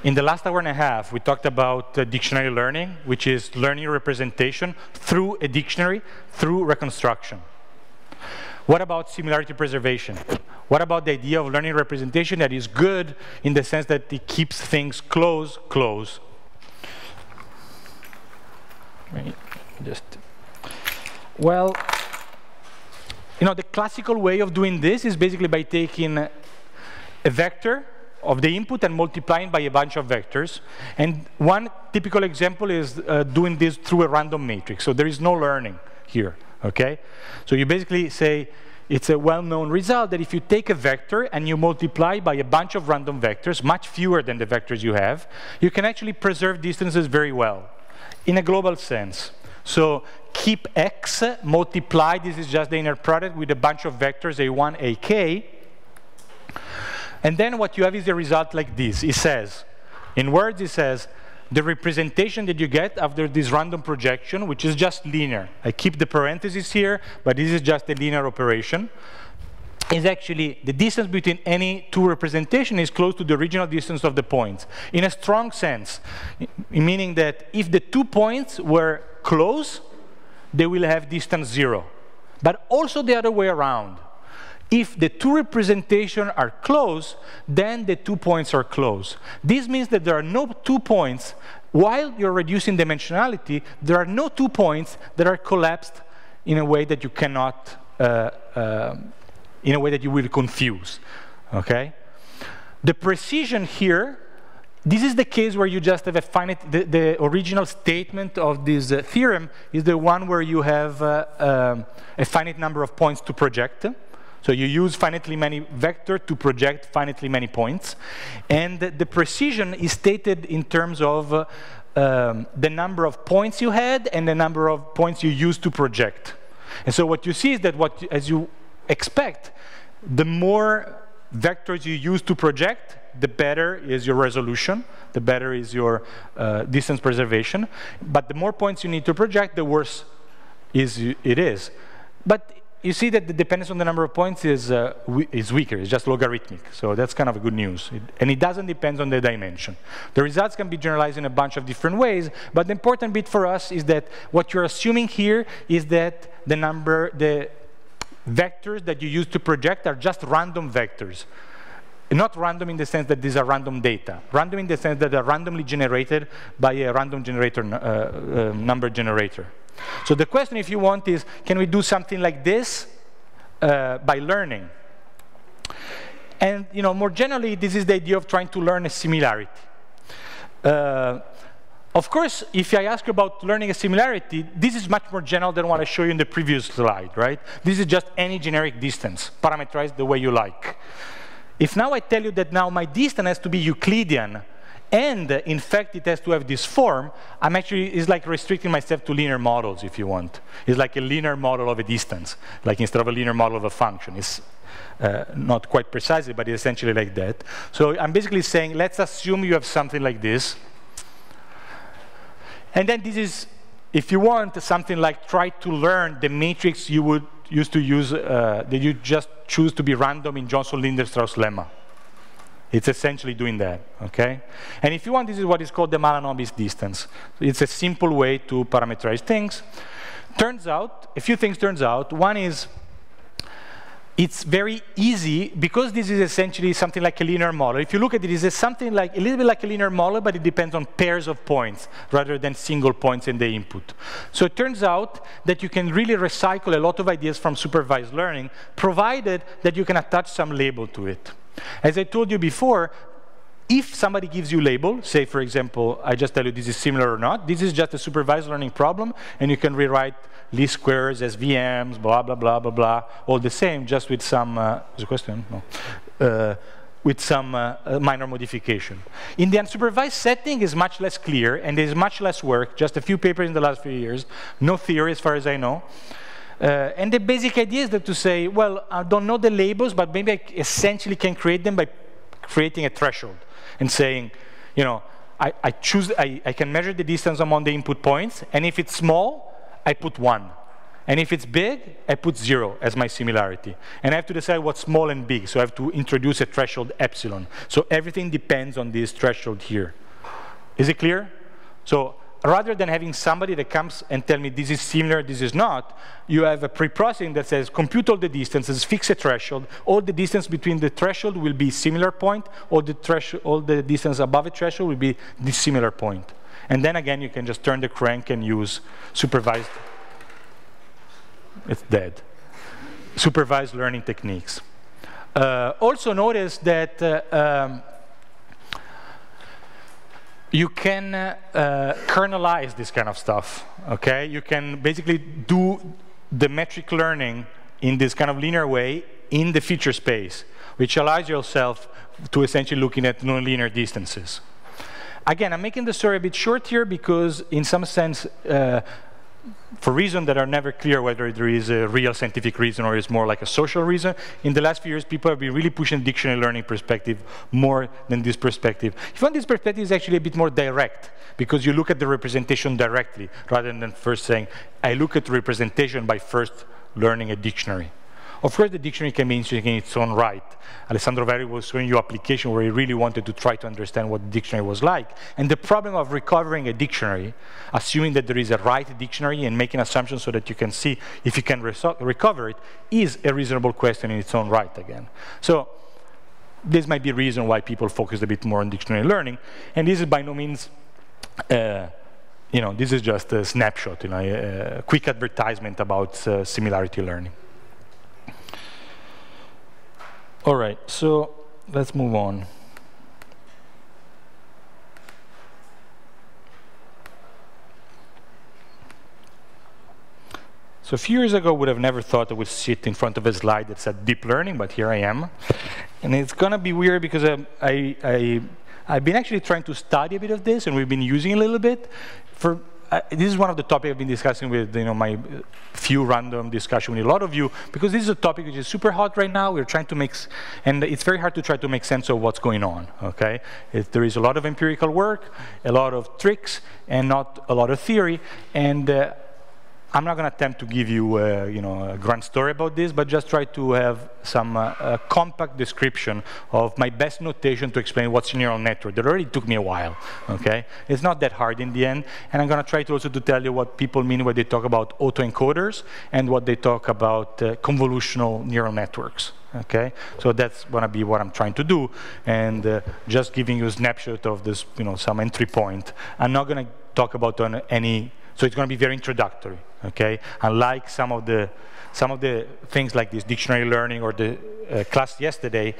In the last hour and a half, we talked about dictionary learning, which is learning representation through a dictionary, through reconstruction. What about similarity preservation? What about the idea of learning representation that is good in the sense that it keeps things close? Well, the classical way of doing this is basically by taking a vector of the input and multiplying by a bunch of vectors. And one typical example is doing this through a random matrix. So there is no learning here, okay? So you basically say, it's a well-known result that if you take a vector and you multiply by a bunch of random vectors, much fewer than the vectors you have, you can actually preserve distances very well in a global sense. So keep x, multiply, this is just the inner product with a bunch of vectors, a1, ak. And then what you have is a result like this. It says, in words, it says, the representation that you get after this random projection, which is just linear. I keep the parentheses here, but this is just a linear operation, is actually the distance between any two representations is close to the original distance of the points. In a strong sense, meaning that if the 2 points were close, they will have distance 0. But also the other way around. If the two representations are close, then the 2 points are close. This means that there are no 2 points, while you're reducing dimensionality, there are no 2 points that are collapsed in a way that you cannot, in a way that you will confuse, okay? The precision here, this is the case where you just have a finite, the original statement of this theorem is the one where you have a finite number of points to project. So you use finitely many vectors to project finitely many points. And the precision is stated in terms of the number of points you had and the number of points you used to project. And so what you see is that as you expect, the more vectors you use to project, the better is your resolution, the better is your distance preservation. But the more points you need to project, the worse it is. But you see that the dependence on the number of points is weaker, it's just logarithmic. So that's kind of good news. And it doesn't depend on the dimension. The results can be generalized in a bunch of different ways, but the important bit for us is that what you're assuming here is that the vectors that you use to project are just random vectors. Not random in the sense that these are random data. Random in the sense that they're randomly generated by a random generator, number generator. So the question, if you want, is can we do something like this by learning? And more generally, this is the idea of trying to learn a similarity. Of course, if I ask you about learning a similarity, this is much more general than what I showed you in the previous slide, right? This is just any generic distance, parameterized the way you like. If now I tell you that now my distance has to be Euclidean, and in fact it has to have this form, it's like restricting myself to linear models, if you want. It's like a linear model of a distance, like instead of a linear model of a function. It's not quite precisely, but it's essentially like that. So I'm basically saying, let's assume you have something like this. And then this is, if you want, something like try to learn the matrix you would used to use, that you just choose to be random in Johnson-Lindenstrauss lemma. It's essentially doing that, okay? And if you want, this is what is called the Mahalanobis distance. It's a simple way to parameterize things. Turns out, a few things turns out. One is, it's very easy, because this is essentially something like a linear model. If you look at it, it's something like, a little bit like a linear model, but it depends on pairs of points, rather than single points in the input. So it turns out that you can really recycle a lot of ideas from supervised learning, provided that you can attach some label to it. As I told you before, if somebody gives you a label, say, for example, I just tell you this is similar or not, this is just a supervised learning problem, and you can rewrite least squares as VMs, blah, blah, blah, blah, blah, all the same, just with some, is a question? No. With some minor modification. In the unsupervised setting, is much less clear, and there's much less work, just a few papers in the last few years, no theory as far as I know. And the basic idea is that to say, well, I don't know the labels, but maybe I essentially can create them by creating a threshold and saying, I can measure the distance among the input points, and if it's small, I put 1. And if it's big, I put 0 as my similarity. And I have to decide what's small and big, so I have to introduce a threshold epsilon. So everything depends on this threshold here. Is it clear? So rather than having somebody that comes and tell me this is similar, this is not, you have a pre-processing that says compute all the distances, fix a threshold, all the distance between the threshold will be similar point, all the distance above a threshold will be dissimilar point. And then again, you can just turn the crank and use supervised, it's dead, supervised learning techniques. Also notice that you can kernelize this kind of stuff, okay? You can basically do the metric learning in this kind of linear way in the feature space, which allows yourself to essentially looking at nonlinear distances. Again, I'm making the story a bit short here because in some sense, for reasons that are never clear whether there is a real scientific reason or it's more like a social reason, in the last few years people have been really pushing dictionary learning perspective more than this perspective. If you want, this perspective is actually a bit more direct because you look at the representation directly rather than first saying, I look at representation by first learning a dictionary. Of course, the dictionary can be interesting in its own right. Alessandro Verri was showing you an application where he really wanted to try to understand what the dictionary was like. And the problem of recovering a dictionary, assuming that there is a right dictionary and making assumptions so that you can see if you can recover it, is a reasonable question in its own right again. So this might be a reason why people focus a bit more on dictionary learning. And this is by no means this is just a snapshot, a quick advertisement about similarity learning. All right, so let's move on. So a few years ago, I would have never thought I would sit in front of a slide that said deep learning, but here I am. And it's going to be weird because I've been actually trying to study a bit of this, and we've been using it a little bit. This is one of the topics I've been discussing with my few random discussion with a lot of you, because this is a topic which is super hot right now. We're trying to and it's very hard to try to make sense of what's going on, okay? There is a lot of empirical work, a lot of tricks, and not a lot of theory. And I'm not going to attempt to give you a grand story about this, but just try to have some compact description of my best notation to explain what's a neural network. That already took me a while, okay? It's not that hard in the end, and I'm going to try to also to tell you what people mean when they talk about autoencoders and what they talk about convolutional neural networks, okay? So that's going to be what I'm trying to do, and just giving you a snapshot of this, some entry point. I'm not going to talk about any. So it's going to be very introductory, okay? Unlike some of the things like this dictionary learning or the class yesterday,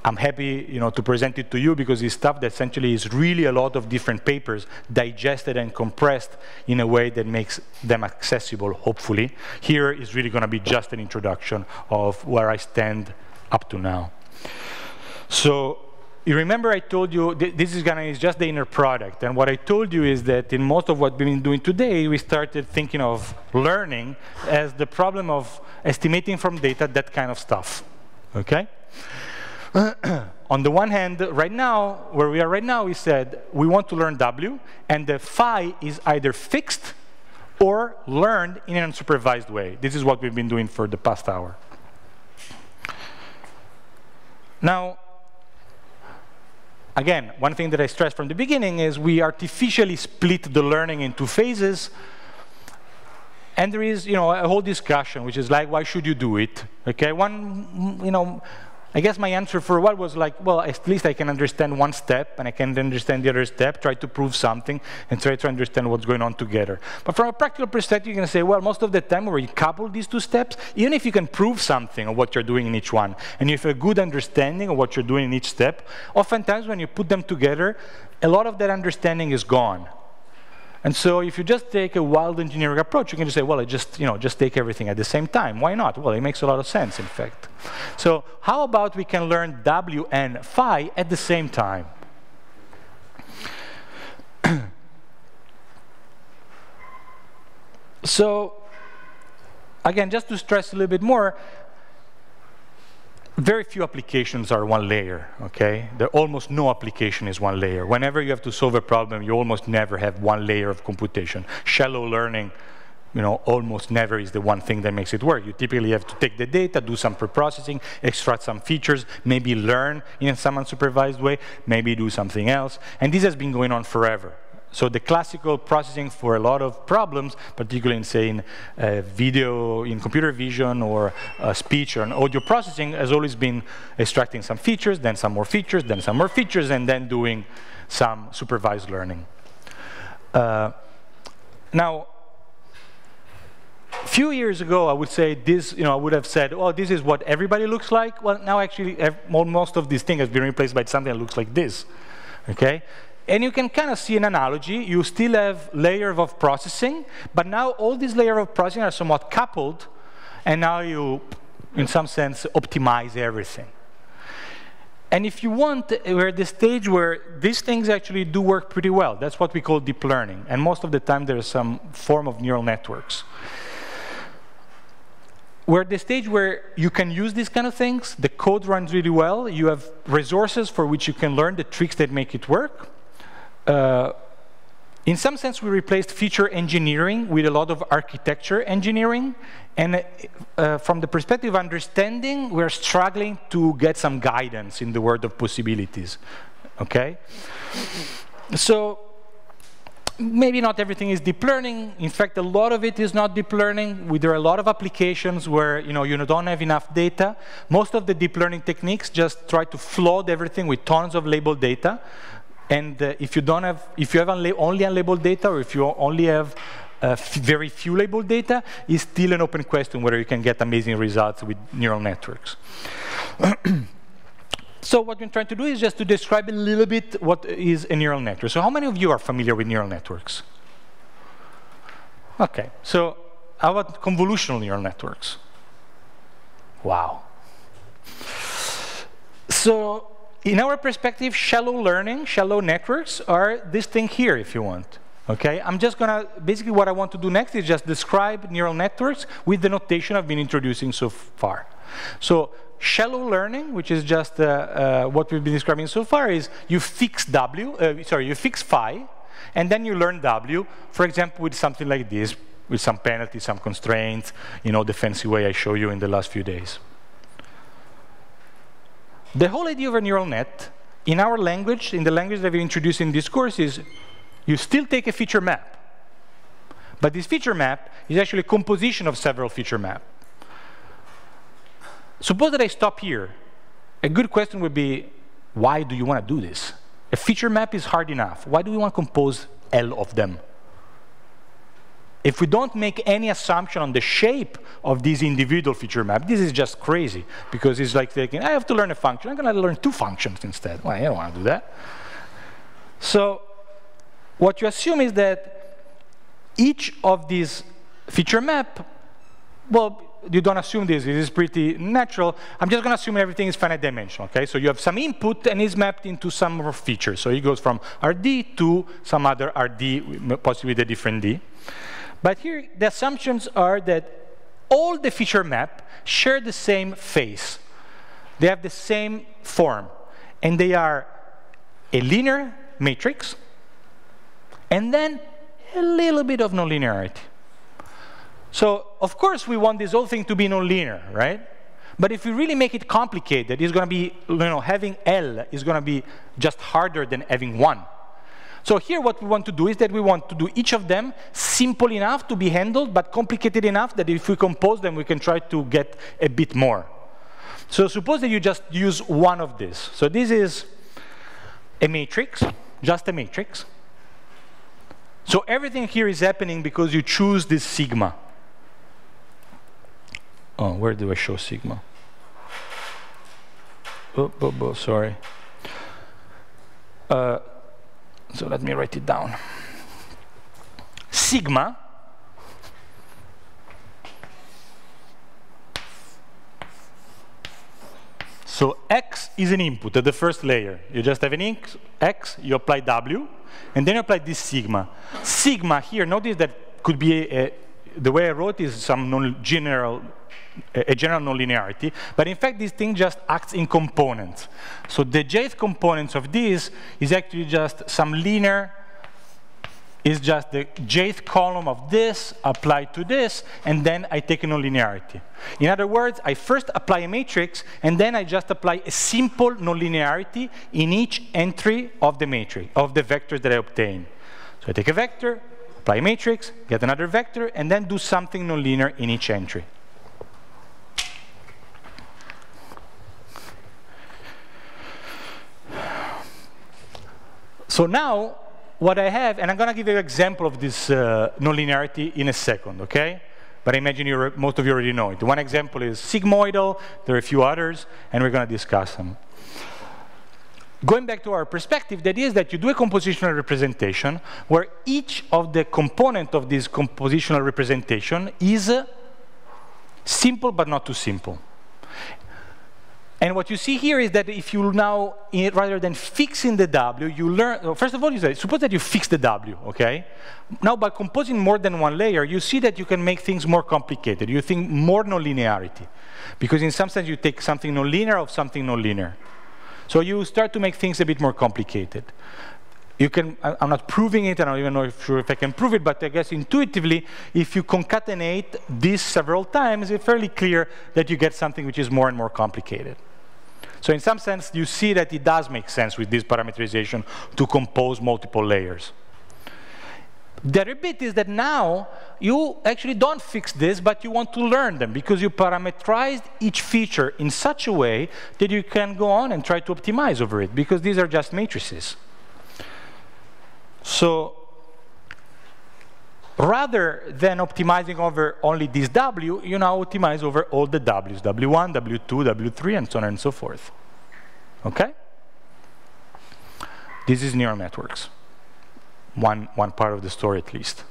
I'm happy, to present it to you because it's stuff that essentially is really a lot of different papers digested and compressed in a way that makes them accessible, hopefully. Here is really going to be just an introduction of where I stand up to now. So you remember I told you this is just the inner product, and what I told you is that in most of what we've been doing today, we started thinking of learning as the problem of estimating from data, that kind of stuff, okay? On the one hand, right now, where we are right now, we said we want to learn W, and the phi is either fixed or learned in an unsupervised way. This is what we've been doing for the past hour. Now, again, one thing that I stressed from the beginning is we artificially split the learning into phases, and there is, a whole discussion, which is like, why should you do it? Okay, I guess my answer for a while was like, well, at least I can understand one step, and I can understand the other step, try to prove something, and try to understand what's going on together. But from a practical perspective, you can say, well, most of the time where you couple these two steps, even if you can prove something of what you're doing in each one, and you have a good understanding of what you're doing in each step, oftentimes when you put them together, a lot of that understanding is gone. And so if you just take a wild engineering approach, you can just say, well, I just take everything at the same time. Why not? Well, it makes a lot of sense, in fact. So how about we can learn W and phi at the same time? So again, just to stress a little bit more, very few applications are one layer, okay? Almost no application is one layer. Whenever you have to solve a problem, you almost never have one layer of computation. Shallow learning almost never is the one thing that makes it work. You typically have to take the data, do some pre-processing, extract some features, maybe learn in some unsupervised way, maybe do something else. And this has been going on forever. So the classical processing for a lot of problems, particularly in, say, in video, in computer vision, or speech, or audio processing, has always been extracting some features, then some more features, then some more features, and then doing some supervised learning. Now, a few years ago, I would say this, I would have said, oh, this is what everybody looks like. Well, now actually, most of these things have been replaced by something that looks like this, okay? And you can kind of see an analogy. You still have layers of processing, but now all these layers of processing are somewhat coupled, and now you, in some sense, optimize everything. And if you want, we're at the stage where these things actually do work pretty well. That's what we call deep learning. And most of the time, there's some form of neural networks. We're at the stage where you can use these kind of things. The code runs really well. You have resources for which you can learn the tricks that make it work. In some sense, we replaced feature engineering with a lot of architecture engineering. And from the perspective of understanding, we're struggling to get some guidance in the world of possibilities. Okay? So maybe not everything is deep learning. In fact, a lot of it is not deep learning. There are a lot of applications where you don't have enough data. Most of the deep learning techniques just try to flood everything with tons of labeled data. And if you have only unlabeled data, or if you only have very few labeled data, it's still an open question whether you can get amazing results with neural networks. So what we're trying to do is just to describe a little bit what is a neural network. So how many of you are familiar with neural networks? Okay, so how about convolutional neural networks? Wow. So in our perspective, shallow learning, shallow networks are this thing here, if you want. Okay, I'm just gonna, basically what I want to do next is just describe neural networks with the notation I've been introducing so far. So shallow learning, which is just what we've been describing so far, is you fix you fix phi, and then you learn w, for example, with something like this, with some penalties, some constraints, the fancy way I show you in the last few days. The whole idea of a neural net, in our language, in the language that we introduced in this course, is you still take a feature map. But this feature map is actually a composition of several feature maps. Suppose that I stop here. A good question would be, why do you want to do this? A feature map is hard enough. Why do we want to compose L of them? If we don't make any assumption on the shape of these individual feature maps, this is just crazy, because it's like thinking, I have to learn a function. I'm going to learn 2 functions instead. Well, I don't want to do that. So what you assume is that each of these feature map, well, you don't assume this. It is pretty natural. I'm just going to assume everything is finite dimensional. Okay? So you have some input, and it's mapped into some more features. So it goes from RD to some other RD, possibly with a different D. But here, the assumptions are that all the feature map share the same face. They have the same form. And they are a linear matrix, and then a little bit of nonlinearity. So, of course, we want this whole thing to be nonlinear, right? But if we really make it complicated, it's going to be, having L is going to be just harder than having 1. So here what we want to do is that we want to do each of them simple enough to be handled, but complicated enough that if we compose them, we can try to get a bit more. So suppose that you just use one of these. So this is a matrix, just a matrix. So everything here is happening because you choose this sigma. Oh, where do I show sigma? Oh, sorry. So let me write it down. Sigma so X is an input at the first layer. You just have an X, you apply W, and then you apply this sigma. Sigma here, notice that could be the way I wrote is some general nonlinearity, but in fact this thing just acts in components. So the jth components of this is actually just some linear is just the jth column of this applied to this, and then I take a nonlinearity. In other words, I first apply a matrix, and then I just apply a simple nonlinearity in each entry of the matrix, of the vectors that I obtain. So I take a vector, apply a matrix, get another vector, and then do something nonlinear in each entry. So now, what I have, and I'm going to give you an example of this nonlinearity in a second, okay? But I imagine most of you already know it. One example is sigmoidal. There are a few others, and we're going to discuss them. Going back to our perspective, the idea is that you do a compositional representation where each of the components of this compositional representation is simple but not too simple. And what you see here is that if you now, rather than fixing the W, you learn, first of all, you say, suppose that you fix the W, okay? Now, by composing more than one layer, you see that you can make things more complicated. You think more nonlinearity. Because in some sense, you take something nonlinear of something nonlinear. So you start to make things a bit more complicated. You can, I'm not proving it, I don't even know if I can prove it, but I guess intuitively, if you concatenate this several times, it's fairly clear that you get something which is more and more complicated. So in some sense, you see that it does make sense with this parameterization to compose multiple layers. The other bit is that now you actually don't fix this, but you want to learn them because you parameterized each feature in such a way that you can go on and try to optimize over it, because these are just matrices. So rather than optimizing over only this W, you now optimize over all the Ws, W1, W2, W3, and so on and so forth. Okay? This is neural networks. One part of the story, at least.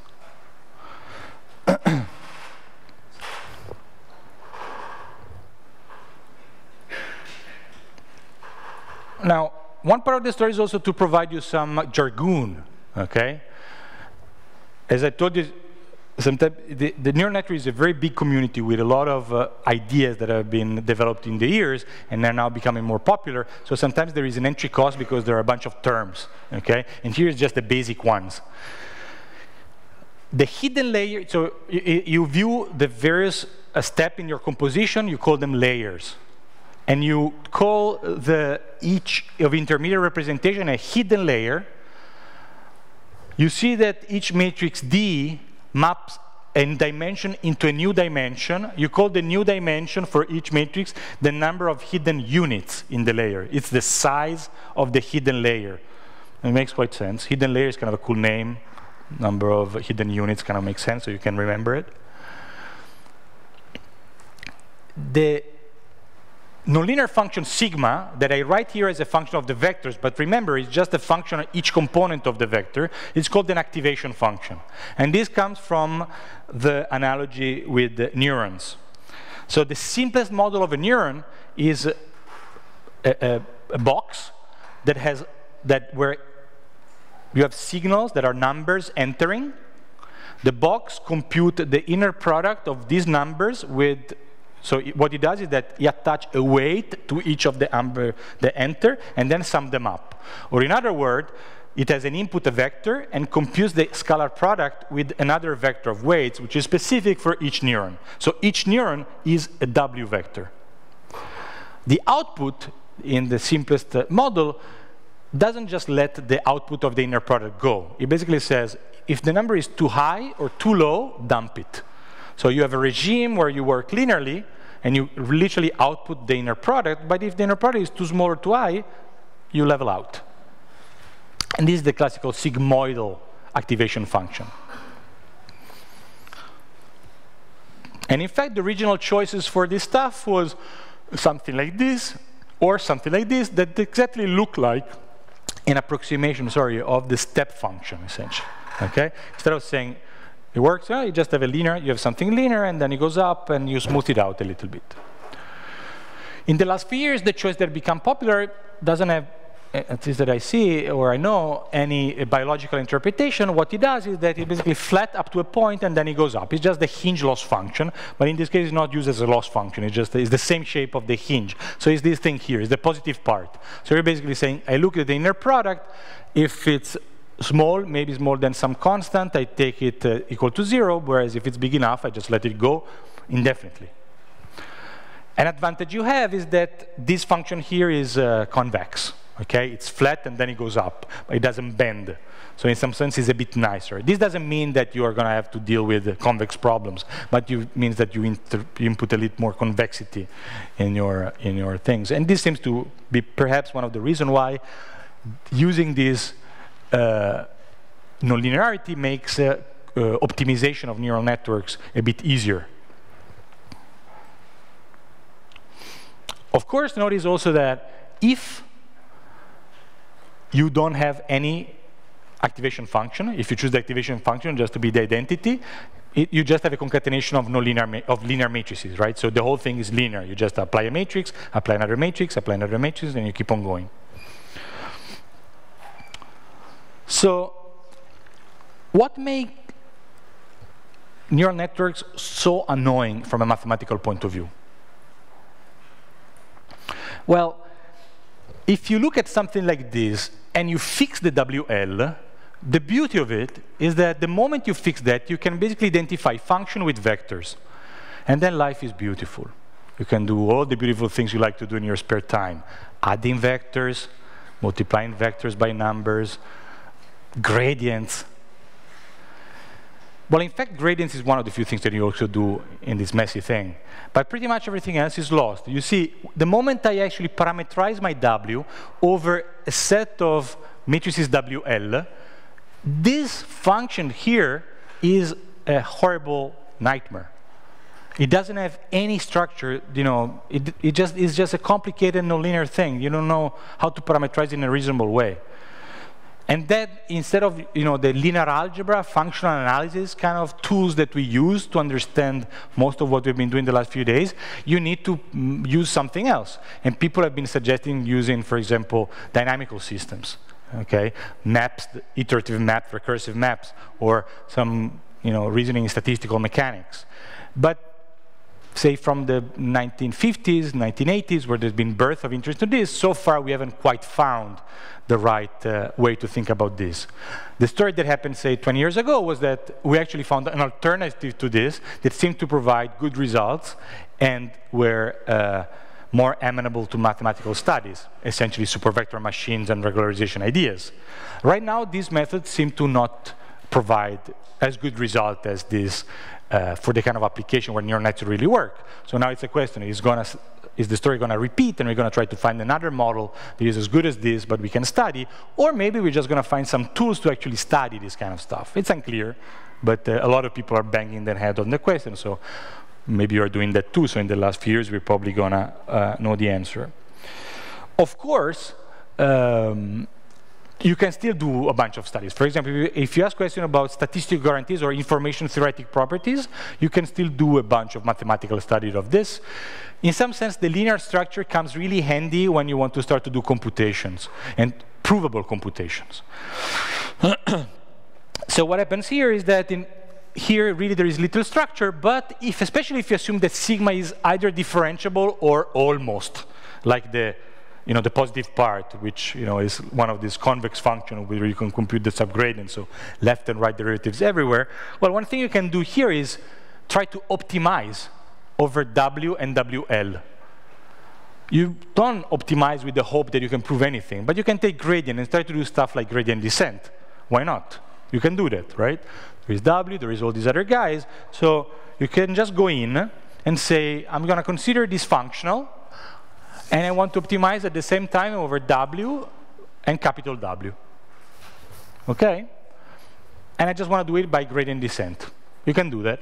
Now, one part of the story is also to provide you some jargon, okay? As I told you, sometimes the neural network is a very big community with a lot of ideas that have been developed in the years and are now becoming more popular. So sometimes there is an entry cost because there are a bunch of terms, okay? And here is just the basic ones. The hidden layer, so you view the various steps in your composition, you call them layers. And you call each of intermediate representation a hidden layer. You see that each matrix D maps a dimension into a new dimension. You call the new dimension for each matrix the number of hidden units in the layer. It's the size of the hidden layer. It makes quite sense. Hidden layer is kind of a cool name. Number of hidden units kind of makes sense, so you can remember it. The nonlinear function sigma that I write here as a function of the vectors, but remember, it's just a function of each component of the vector. It's called an activation function. And this comes from the analogy with neurons. So the simplest model of a neuron is a box that has where you have signals that are numbers entering. The box computes the inner product of these numbers with. So what it does is that it attaches a weight to each of the enter, and then sum them up. Or in other words, it has an input, a vector, and computes the scalar product with another vector of weights, which is specific for each neuron. So each neuron is a W vector. The output in the simplest model doesn't just let the output of the inner product go. It basically says, if the number is too high or too low, dump it. So you have a regime where you work linearly, and you literally output the inner product, but if the inner product is too small or too high, you level out. And this is the classical sigmoidal activation function. And in fact, the original choices for this stuff was something like this, or something like this, that exactly look like an approximation, of the step function, essentially. Okay? Instead of saying, it works, you just have a linear, you have something linear, and then it goes up, and you smooth it out a little bit. In the last few years, the choice that become popular doesn't have, at least that I see, or I know, any biological interpretation. What it does is that it basically flat up to a point, and then it goes up. It's just the hinge loss function, but in this case, it's not used as a loss function. It's the same shape of the hinge. So it's this thing here, it's the positive part. So you're basically saying, I look at the inner product, if it's small, maybe small than some constant, I take it equal to 0, whereas if it's big enough, I just let it go indefinitely. An advantage you have is that this function here is convex. Okay, it's flat and then it goes up, but it doesn't bend. So in some sense, it's a bit nicer. This doesn't mean that you are going to have to deal with convex problems, but it means that you input a little more convexity in your things. And this seems to be perhaps one of the reasons why using this nonlinearity makes optimization of neural networks a bit easier. Of course, notice also that if you don't have any activation function, if you choose the activation function just to be the identity, you just have a concatenation of linear matrices, right? So the whole thing is linear. You just apply a matrix, apply another matrix, apply another matrix, and you keep on going. So what makes neural networks so annoying from a mathematical point of view? Well, if you look at something like this and you fix the WL, the beauty of it is that the moment you fix that, you can basically identify function with vectors. And then life is beautiful. You can do all the beautiful things you like to do in your spare time. Adding vectors, multiplying vectors by numbers, gradients. Well, in fact, gradients is one of the few things that you also do in this messy thing. But pretty much everything else is lost. You see, the moment I actually parameterize my W over a set of matrices WL, this function here is a horrible nightmare. It doesn't have any structure, you know, it's just a complicated nonlinear thing. You don't know how to parameterize in a reasonable way. And that, instead of, you know, the linear algebra, functional analysis kind of tools that we use to understand most of what we've been doing the last few days, you need to use something else. And people have been suggesting using, for example, dynamical systems, okay? Maps, iterative maps, recursive maps, or some, you know, reasoning in statistical mechanics. But say from the 1950s, 1980s, where there's been birth of interest in this, so far we haven't quite found the right way to think about this. The story that happened, say, 20 years ago was that we actually found an alternative to this that seemed to provide good results and were more amenable to mathematical studies, essentially supervector machines and regularization ideas. Right now, these methods seem to not provide as good result as this for the kind of application where neural nets really work. So now it's a question, is the story going to repeat and we're going to try to find another model that is as good as this but we can study, or maybe we're just going to find some tools to actually study this kind of stuff. It's unclear, but a lot of people are banging their head on the question, so maybe you're doing that too. So in the last few years, we're probably going to know the answer. Of course, you can still do a bunch of studies. For example, if you ask questions about statistical guarantees or information theoretic properties, you can still do a bunch of mathematical studies of this. In some sense, the linear structure comes really handy when you want to start to do computations, and provable computations. So what happens here is that here really there is little structure, but especially if you assume that sigma is either differentiable or almost, like the positive part, which is one of these convex functions where you can compute the subgradient, so left and right derivatives everywhere. Well, one thing you can do here is try to optimize over W and WL. You don't optimize with the hope that you can prove anything, but you can take gradient and try to do stuff like gradient descent. Why not? You can do that, right? There is W, there is all these other guys, so you can just go in and say, I'm going to consider this functional, and I want to optimize at the same time over W and capital W. Okay? And I just want to do it by gradient descent. You can do that.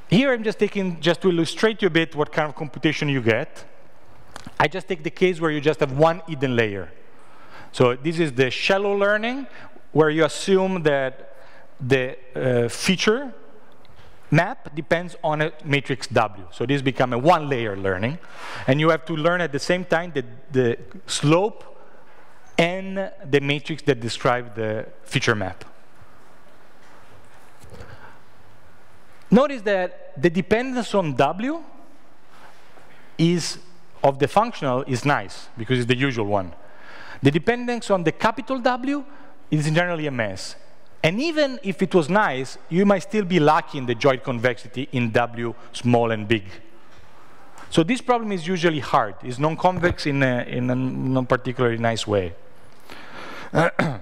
Here I'm just taking, just to illustrate you a bit what kind of computation you get, I just take the case where you just have one hidden layer. So this is the shallow learning, where you assume that the feature map depends on a matrix W. So this becomes a one-layer learning. And you have to learn at the same time the slope and the matrix that describe the feature map. Notice that the dependence on W of the functional is nice, because it's the usual one. The dependence on the capital W is generally a mess. And even if it was nice, you might still be lacking the joint convexity in W small and big. So this problem is usually hard. It's non-convex in a non-particularly nice way. And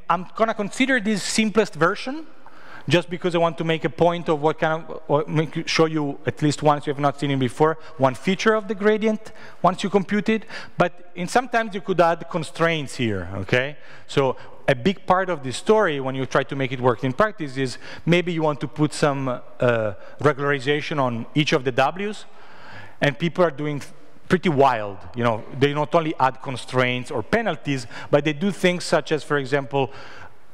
I'm going to consider this simplest version, just because I want to make a point of what kind of, or show you at least once you have not seen it before, one feature of the gradient once you compute it. But sometimes you could add constraints here, okay? So a big part of the story when you try to make it work in practice is maybe you want to put some regularization on each of the W's, and people are doing pretty wild. You know, they not only add constraints or penalties, but they do things such as, for example,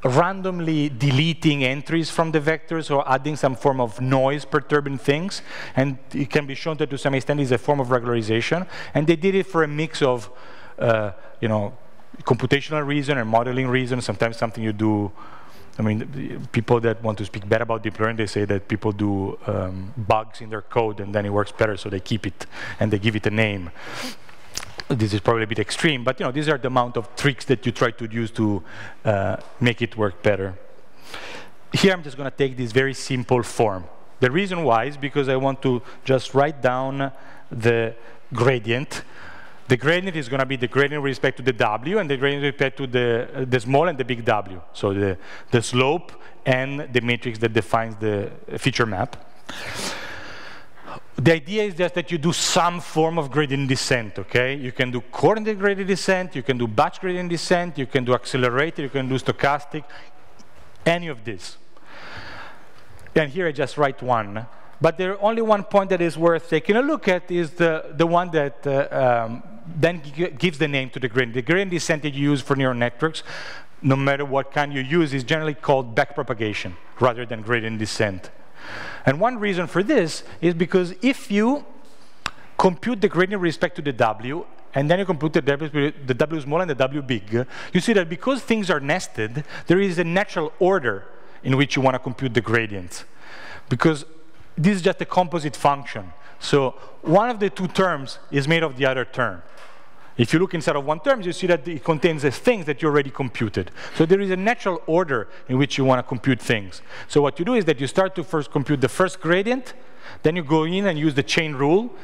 randomly deleting entries from the vectors or adding some form of noise perturbing things. And it can be shown that to some extent is a form of regularization. And they did it for a mix of, you know, computational reason and modeling reason. Sometimes something you do, I mean, people that want to speak better about deep learning, they say that people do bugs in their code and then it works better, so they keep it and they give it a name. This is probably a bit extreme, but you know, these are the amount of tricks that you try to use to make it work better. Here I'm just going to take this very simple form. The reason why is because I want to just write down the gradient. The gradient is going to be the gradient with respect to the W, and the gradient with respect to the small and the big W. So the slope and the matrix that defines the feature map. The idea is just that you do some form of gradient descent, okay? You can do coordinate gradient descent, you can do batch gradient descent, you can do accelerated, you can do stochastic, any of this. And here I just write one. But there only one point that is worth taking a look at is the one that then gives the name to the gradient. The gradient descent that you use for neural networks, no matter what kind you use, is generally called backpropagation rather than gradient descent. And one reason for this is because if you compute the gradient with respect to the W, and then you compute the W small and the W big, you see that because things are nested, there is a natural order in which you want to compute the gradients. Because this is just a composite function. So one of the two terms is made of the other term. If you look inside of one term, you see that it contains the things that you already computed. So there is a natural order in which you want to compute things. So what you do is that you start to first compute the first gradient, then you go in and use the chain rule,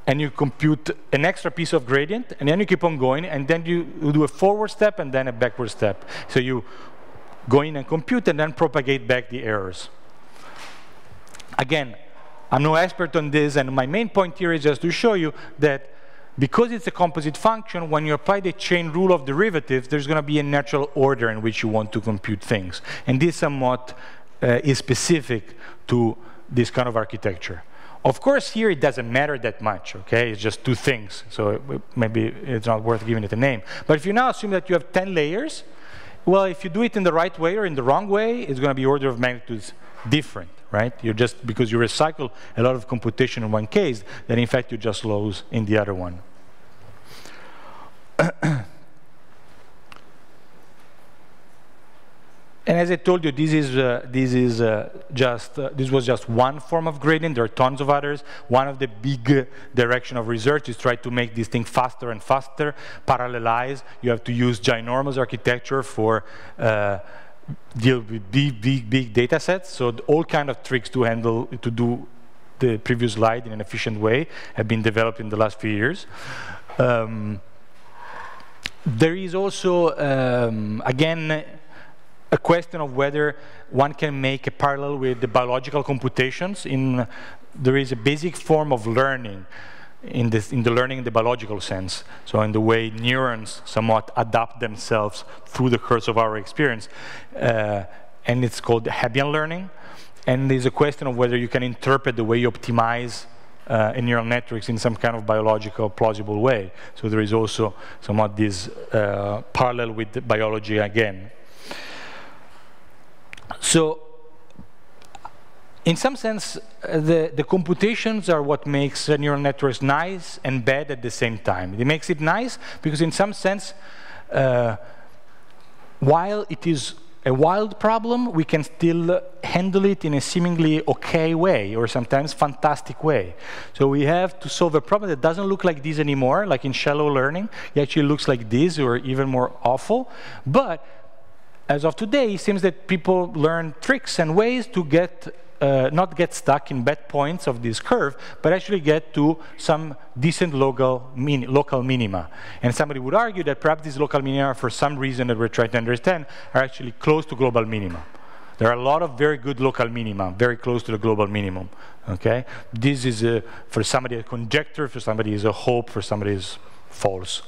and you compute an extra piece of gradient, and then you keep on going, and then you do a forward step and then a backward step. So you go in and compute and then propagate back the errors. Again, I'm no expert on this, and my main point here is just to show you that because it's a composite function, when you apply the chain rule of derivatives, there's going to be a natural order in which you want to compute things. And this somewhat is specific to this kind of architecture. Of course, here it doesn't matter that much, okay? It's just two things, so maybe it's not worth giving it a name. But if you now assume that you have 10 layers, well, if you do it in the right way or in the wrong way, it's going to be order of magnitudes different, right? You're just, because you recycle a lot of computation in one case, then in fact you just lose in the other one. And as I told you, this was just one form of gradient. There are tons of others. One of the big direction of research is try to make this thing faster and faster, parallelize. You have to use ginormous architecture for deal with big data sets. So all kind of tricks to do the previous slide in an efficient way have been developed in the last few years. There is also, again, a question of whether one can make a parallel with the biological computations. There is a basic form of learning in the learning in the biological sense. So in the way neurons somewhat adapt themselves through the course of our experience. And it's called Hebbian learning. And there's a question of whether you can interpret the way you optimize in neural networks in some kind of biological plausible way. So there is also somewhat this parallel with the biology again. So in some sense, the computations are what makes neural networks nice and bad at the same time. It makes it nice because in some sense, while it is a wild problem, we can still handle it in a seemingly okay way, or sometimes fantastic way. So we have to solve a problem that doesn't look like this anymore, like in shallow learning. It actually looks like this, or even more awful. But as of today, it seems that people learn tricks and ways to get not get stuck in bad points of this curve, but actually get to some decent local minima. And somebody would argue that perhaps these local minima, for some reason that we're trying to understand, are actually close to global minima. There are a lot of very good local minima, very close to the global minimum. Okay, this is for somebody a conjecture, for somebody is a hope, for somebody is false.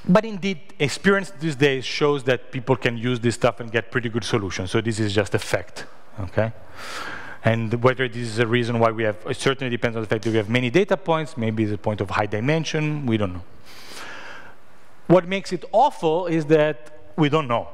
But indeed, experience these days shows that people can use this stuff and get pretty good solutions. So this is just a fact. Okay, and whether this is a reason why we have, it certainly depends on the fact that we have many data points. Maybe it's a point of high dimension. We don't know. What makes it awful is that we don't know.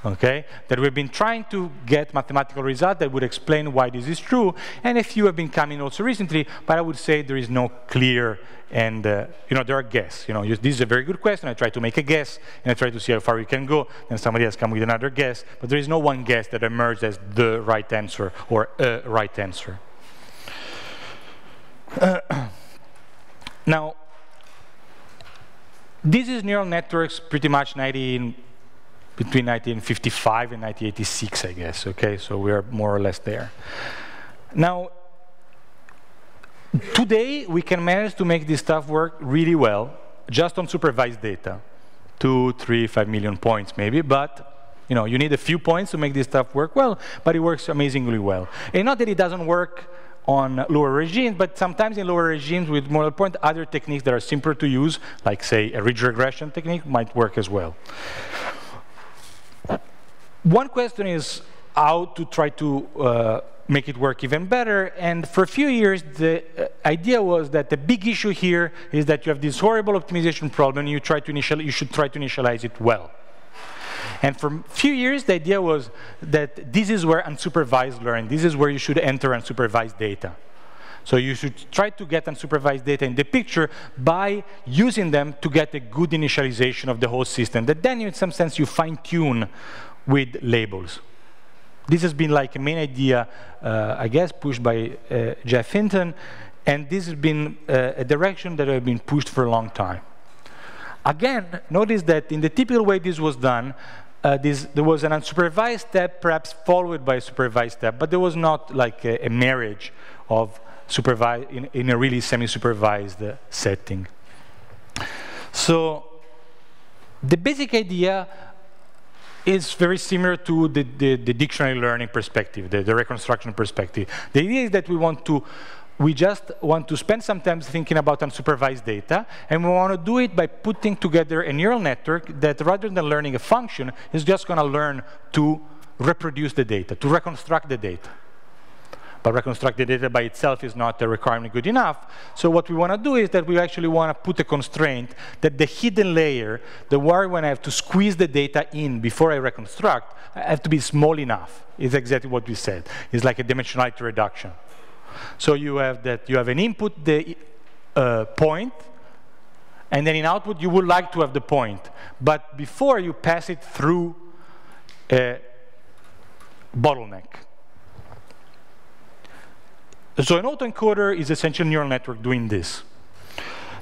Okay, that we've been trying to get mathematical results that would explain why this is true, and a few have been coming also recently. But I would say there is no clear and you know, there are guesses. You know, this is a very good question. I try to make a guess and I try to see how far we can go. Then somebody else comes with another guess, but there is no one guess that emerged as the right answer or a right answer. Now, this is neural networks pretty much between 1955 and 1986, I guess, okay? So we're more or less there. Now, today, we can manage to make this stuff work really well, just on supervised data. 2, 3, 5 million points, maybe, but you know, you need a few points to make this stuff work well, but it works amazingly well. And not that it doesn't work on lower regimes, but sometimes in lower regimes with model point, other techniques that are simpler to use, like, say, a ridge regression technique, might work as well. One question is how to try to make it work even better, and for a few years the idea was that the big issue here is that you have this horrible optimization problem, and you should try to initialize it well. And for a few years the idea was that this is where unsupervised learning, this is where you should enter unsupervised data. So you should try to get unsupervised data in the picture by using them to get a good initialization of the whole system, that then in some sense you fine-tune with labels. This has been like a main idea, I guess, pushed by Jeff Hinton, and this has been a direction that has been pushed for a long time. Again, notice that in the typical way this was done, there was an unsupervised step, perhaps followed by a supervised step, but there was not like a marriage of supervised in a really semi-supervised setting. So the basic idea is very similar to the dictionary learning perspective, the reconstruction perspective. The idea is that we just want to spend some time thinking about unsupervised data, and we want to do it by putting together a neural network that, rather than learning a function, is just going to learn to reproduce the data, to reconstruct the data. But reconstruct the data by itself is not a requirement good enough. So what we want to do is that we actually want to put a constraint that the hidden layer, the where when I have to squeeze the data in before I reconstruct, I have to be small enough. It's exactly what we said. It's like a dimensionality reduction. So you have an input, the point, and then in output you would like to have the point. But before you pass it through a bottleneck. So an autoencoder is essentially a neural network doing this.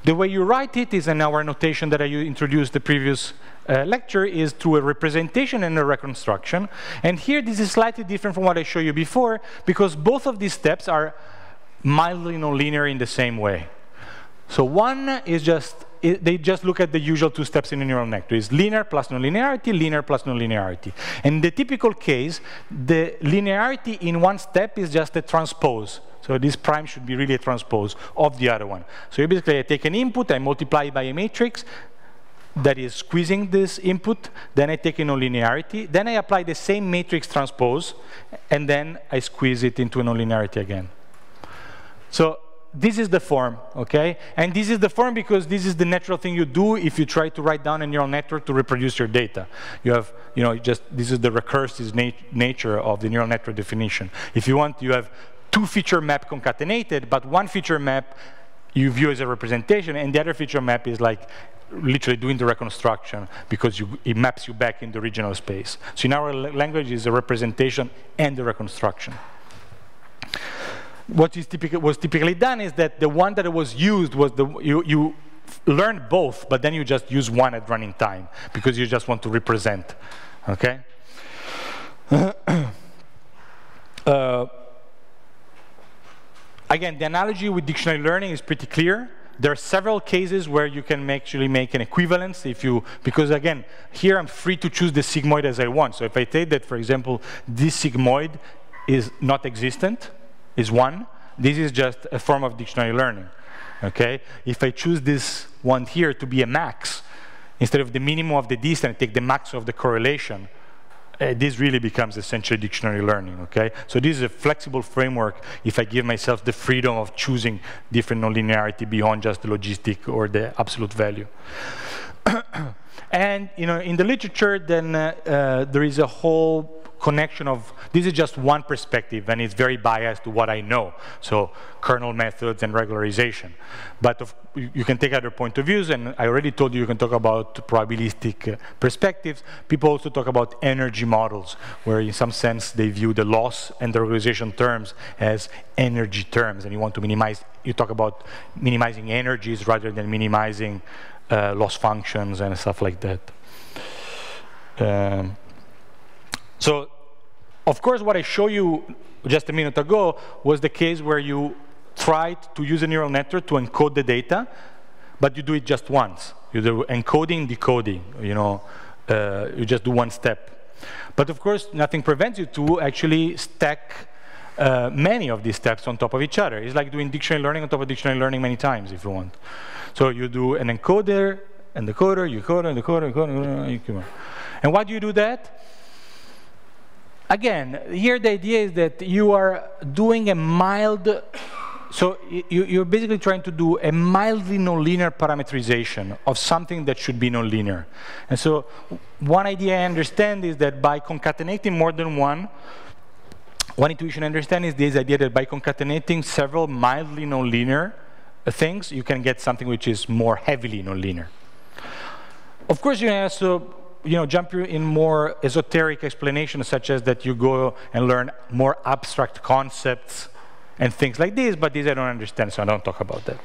The way you write it is in our notation that I introduced the previous lecture, is through a representation and a reconstruction. And here this is slightly different from what I showed you before, because both of these steps are mildly nonlinear in the same way. So one is they just look at the usual two steps in a neural network. It's linear plus nonlinearity, linear plus nonlinearity. In the typical case, the linearity in one step is just a transpose. So this prime should be really a transpose of the other one. So basically I take an input, I multiply it by a matrix that is squeezing this input, then I take a nonlinearity, then I apply the same matrix transpose, and then I squeeze it into a nonlinearity again. So this is the form, okay? And this is the form because this is the natural thing you do if you try to write down a neural network to reproduce your data. You have, you know, this is the recursive nature of the neural network definition. If you want, you have two feature map concatenated, but one feature map you view as a representation, and the other feature map is like literally doing the reconstruction because it maps you back in the original space. So in our language is a representation and the reconstruction. What was typically done is that the one that was used was you learned both, but then you just use one at running time because you just want to represent, okay? Again, the analogy with dictionary learning is pretty clear. There are several cases where you can actually make an equivalence because again, here I'm free to choose the sigmoid as I want. So if I take that, for example, this sigmoid is not existent, is 1, this is just a form of dictionary learning, okay? If I choose this one here to be a max, instead of the minimum of the distance, I take the max of the correlation, this really becomes essentially dictionary learning, okay? So this is a flexible framework if I give myself the freedom of choosing different nonlinearity beyond just the logistic or the absolute value. And in the literature, then there is a whole connection of, this is just one perspective, and it's very biased to what I know. So kernel methods and regularization. But you can take other point of views, and I already told you can talk about probabilistic perspectives. People also talk about energy models, where in some sense they view the loss and the regularization terms as energy terms, and you talk about minimizing energies rather than minimizing loss functions and stuff like that. So, of course, what I showed you just a minute ago was the case where you tried to use a neural network to encode the data, but you do it just once. You do encoding, decoding, you just do one step. But of course, nothing prevents you to actually stack many of these steps on top of each other. It's like doing dictionary learning on top of dictionary learning many times, if you want. So you do an encoder, and decoder, you code, and decoder, encoder. And why do you do that? Again, here the idea is that you are doing a mild, so you're basically trying to do a mildly nonlinear parameterization of something that should be nonlinear. And so one idea I understand is that by concatenating more than one intuition I understand is this idea that by concatenating several mildly nonlinear things, you can get something which is more heavily nonlinear. Of course, you can also jump in more esoteric explanations, such as that you go and learn more abstract concepts and things like this, but these I don't understand, so I don't talk about that.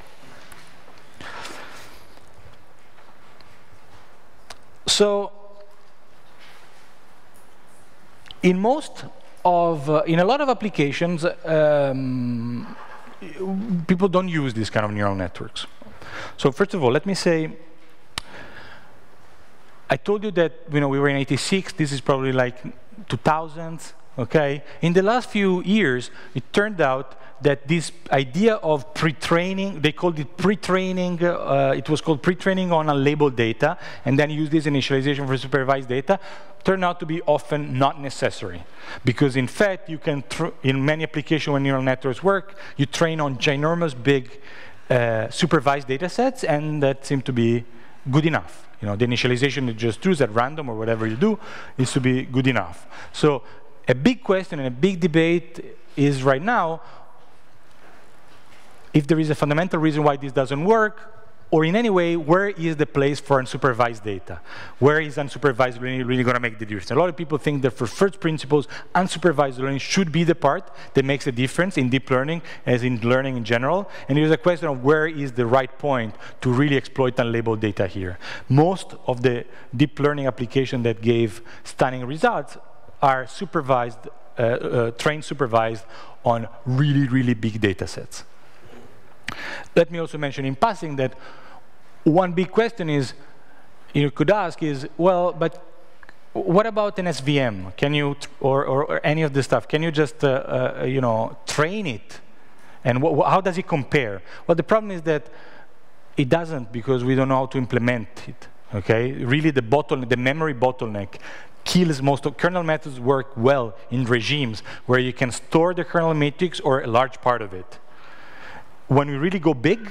So, in a lot of applications, people don't use these kind of neural networks. So first of all, let me say, I told you that we were in '86. This is probably like 2000s. Okay. In the last few years, it turned out that this idea of pre-training, they called it pre-training. It was called pre-training on unlabeled data, and then use this initialization for supervised data. Turned out to be often not necessary, because in fact, you can in many applications when neural networks work, you train on ginormous big supervised data sets, and that seemed to be good enough. The initialization you just choose at random or whatever you do is to be good enough. So a big question and a big debate is right now if there is a fundamental reason why this doesn't work, or in any way, where is the place for unsupervised data? Where is unsupervised learning really going to make the difference? A lot of people think that for first principles, unsupervised learning should be the part that makes a difference in deep learning, as in learning in general. And there's a question of where is the right point to really exploit unlabeled data here. Most of the deep learning applications that gave stunning results are supervised, trained supervised on really, really big data sets. Let me also mention in passing that one big question is, you could ask is, well, but what about an SVM? Can you, or any of this stuff, can you just, train it? And how does it compare? Well, the problem is that it doesn't, because we don't know how to implement it, okay? Really the memory bottleneck kills most of kernel methods work well in regimes where you can store the kernel matrix or a large part of it. When we really go big,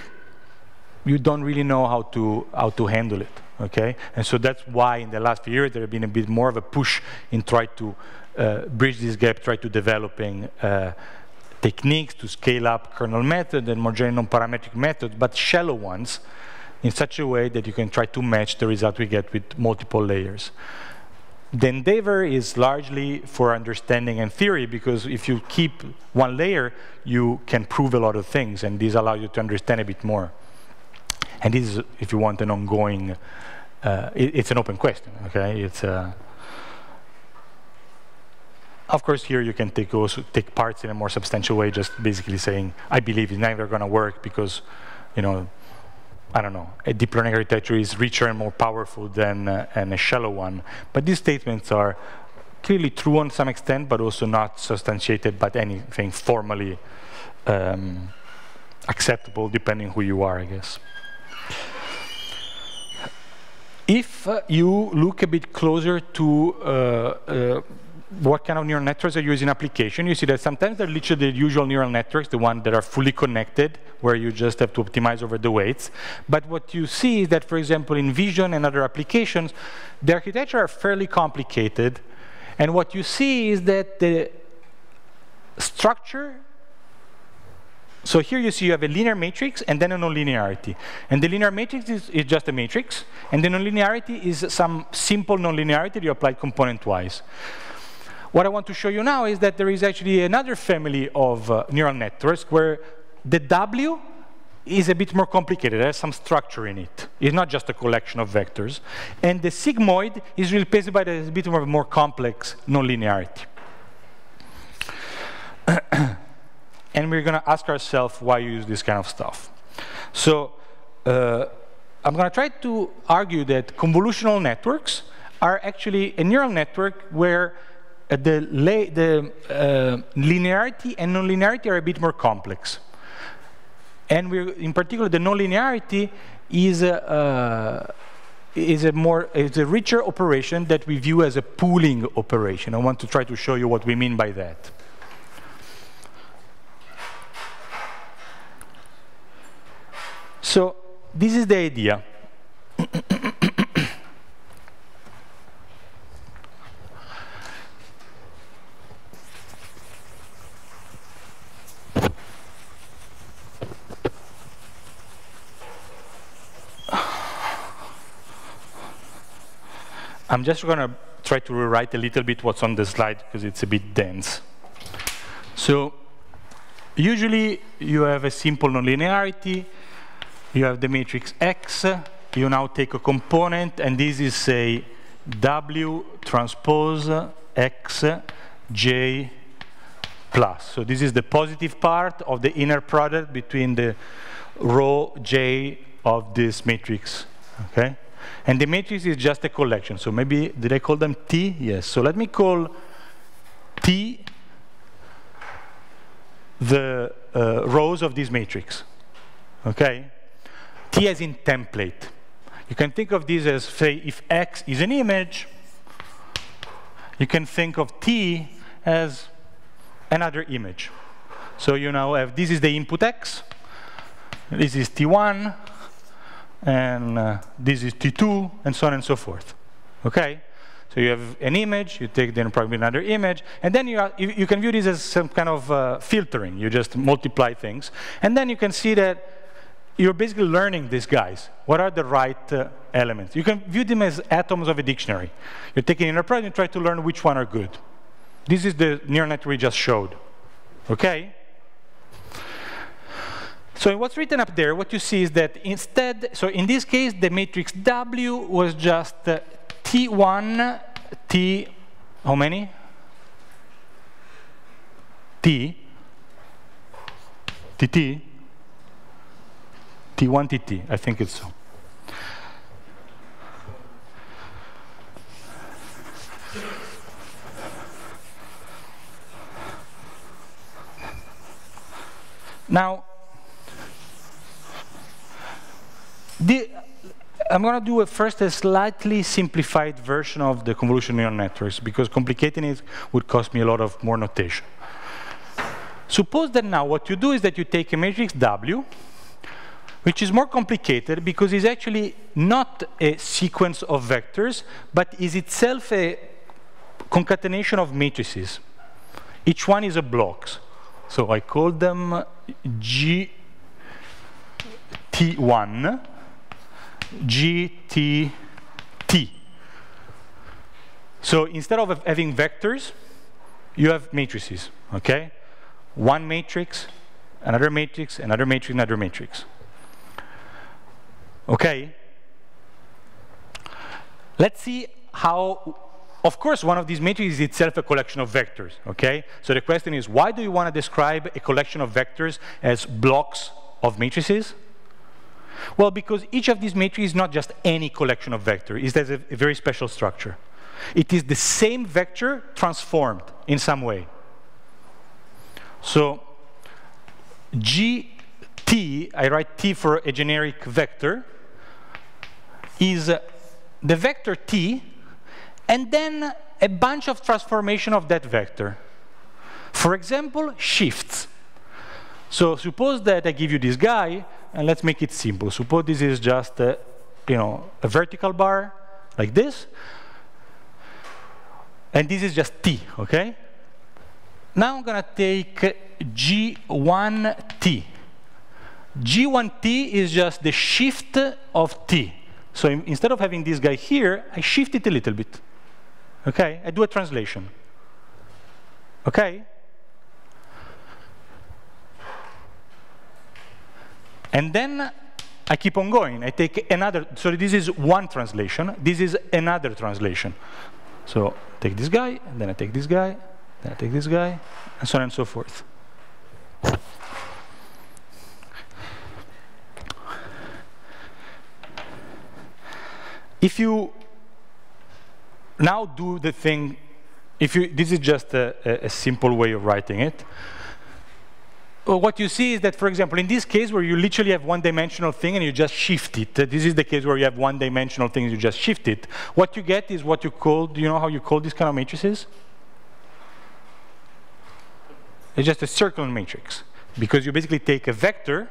you don't really know how to handle it, okay? And so that's why in the last few years there have been a bit more of a push in trying to bridge this gap, try to developing techniques to scale up kernel methods and more general non-parametric methods, but shallow ones in such a way that you can try to match the result we get with multiple layers. The endeavor is largely for understanding and theory, because if you keep one layer, you can prove a lot of things, and this allows you to understand a bit more. And this is, if you want, an ongoing, it's an open question, okay? It's of course, here you can also take parts in a more substantial way, just basically saying, I believe it's never going to work because, you know, I don't know, a deep learning architecture is richer and more powerful than a shallow one. But these statements are clearly true on some extent, but also not substantiated by anything formally acceptable, depending who you are, I guess. If you look a bit closer to what kind of neural networks are used in application, you see that sometimes they're literally the usual neural networks, the ones that are fully connected, where you just have to optimize over the weights. But what you see is that, for example, in vision and other applications, the architecture are fairly complicated. And what you see is that the structure, so here you see you have a linear matrix and then a nonlinearity. And the linear matrix is just a matrix, and the nonlinearity is some simple nonlinearity you apply component-wise. What I want to show you now is that there is actually another family of neural networks where the W is a bit more complicated. It has some structure in it. It's not just a collection of vectors. And the sigmoid is replaced by a bit more complex nonlinearity. And we're going to ask ourselves why you use this kind of stuff. So I'm going to try to argue that convolutional networks are actually a neural network where the linearity and nonlinearity are a bit more complex. And in particular, the nonlinearity is a richer operation that we view as a pooling operation. I want to try to show you what we mean by that. So this is the idea. I'm just going to try to rewrite a little bit what's on the slide because it's a bit dense. So usually you have a simple nonlinearity. You have the matrix X. You now take a component, and this is, say, W transpose X J plus. So this is the positive part of the inner product between the row J of this matrix. Okay? And the matrix is just a collection. So maybe, did I call them T? Yes. So let me call T the rows of this matrix. Okay? T as in template. You can think of this as, say, if X is an image, you can think of T as another image. So you now have, this is the input X, this is T1, and this is T2, and so on and so forth. Okay? So you have an image, you take then probably another image, and then you can view this as some kind of filtering. You just multiply things. And then you can see that you're basically learning these guys. What are the right elements? You can view them as atoms of a dictionary. You're taking inner product and try to learn which one are good. This is the neural network we just showed. Okay? So what's written up there, what you see is that instead, so in this case, the matrix W was just T1, T, how many? T, TT, T1, TT, I think it's so. Now, I'm going to do first a slightly simplified version of the convolutional neural networks, because complicating it would cost me a lot of more notation. Suppose that now what you do is that you take a matrix W, which is more complicated because it's actually not a sequence of vectors, but is itself a concatenation of matrices. Each one is a block. So I call them GT1. G, T, T. So instead of having vectors, you have matrices, okay? One matrix, another matrix, another matrix, another matrix. Okay? Let's see how, of course, one of these matrices is itself a collection of vectors, okay? So the question is, why do you want to describe a collection of vectors as blocks of matrices? Well, because each of these matrices is not just any collection of vectors. It has a very special structure. It is the same vector transformed in some way. So GT, I write T for a generic vector, is the vector T, and then a bunch of transformation of that vector. For example, shifts. So suppose that I give you this guy, and let's make it simple. Suppose this is just a vertical bar, like this, and this is just T, okay? Now I'm gonna take G1T. G1T is just the shift of T. So instead of having this guy here, I shift it a little bit. Okay? I do a translation. Okay? And then I keep on going. I take another, so this is one translation. This is another translation. So take this guy, and then I take this guy, then I take this guy, and so on and so forth. If you now do the thing, this is just a simple way of writing it. What you see is that, for example, in this case where you literally have one-dimensional thing and you just shift it, this is the case where you have one-dimensional thing and you just shift it. What you get is what you call, do you know how you call these kind of matrices? It's just a circular matrix, because you basically take a vector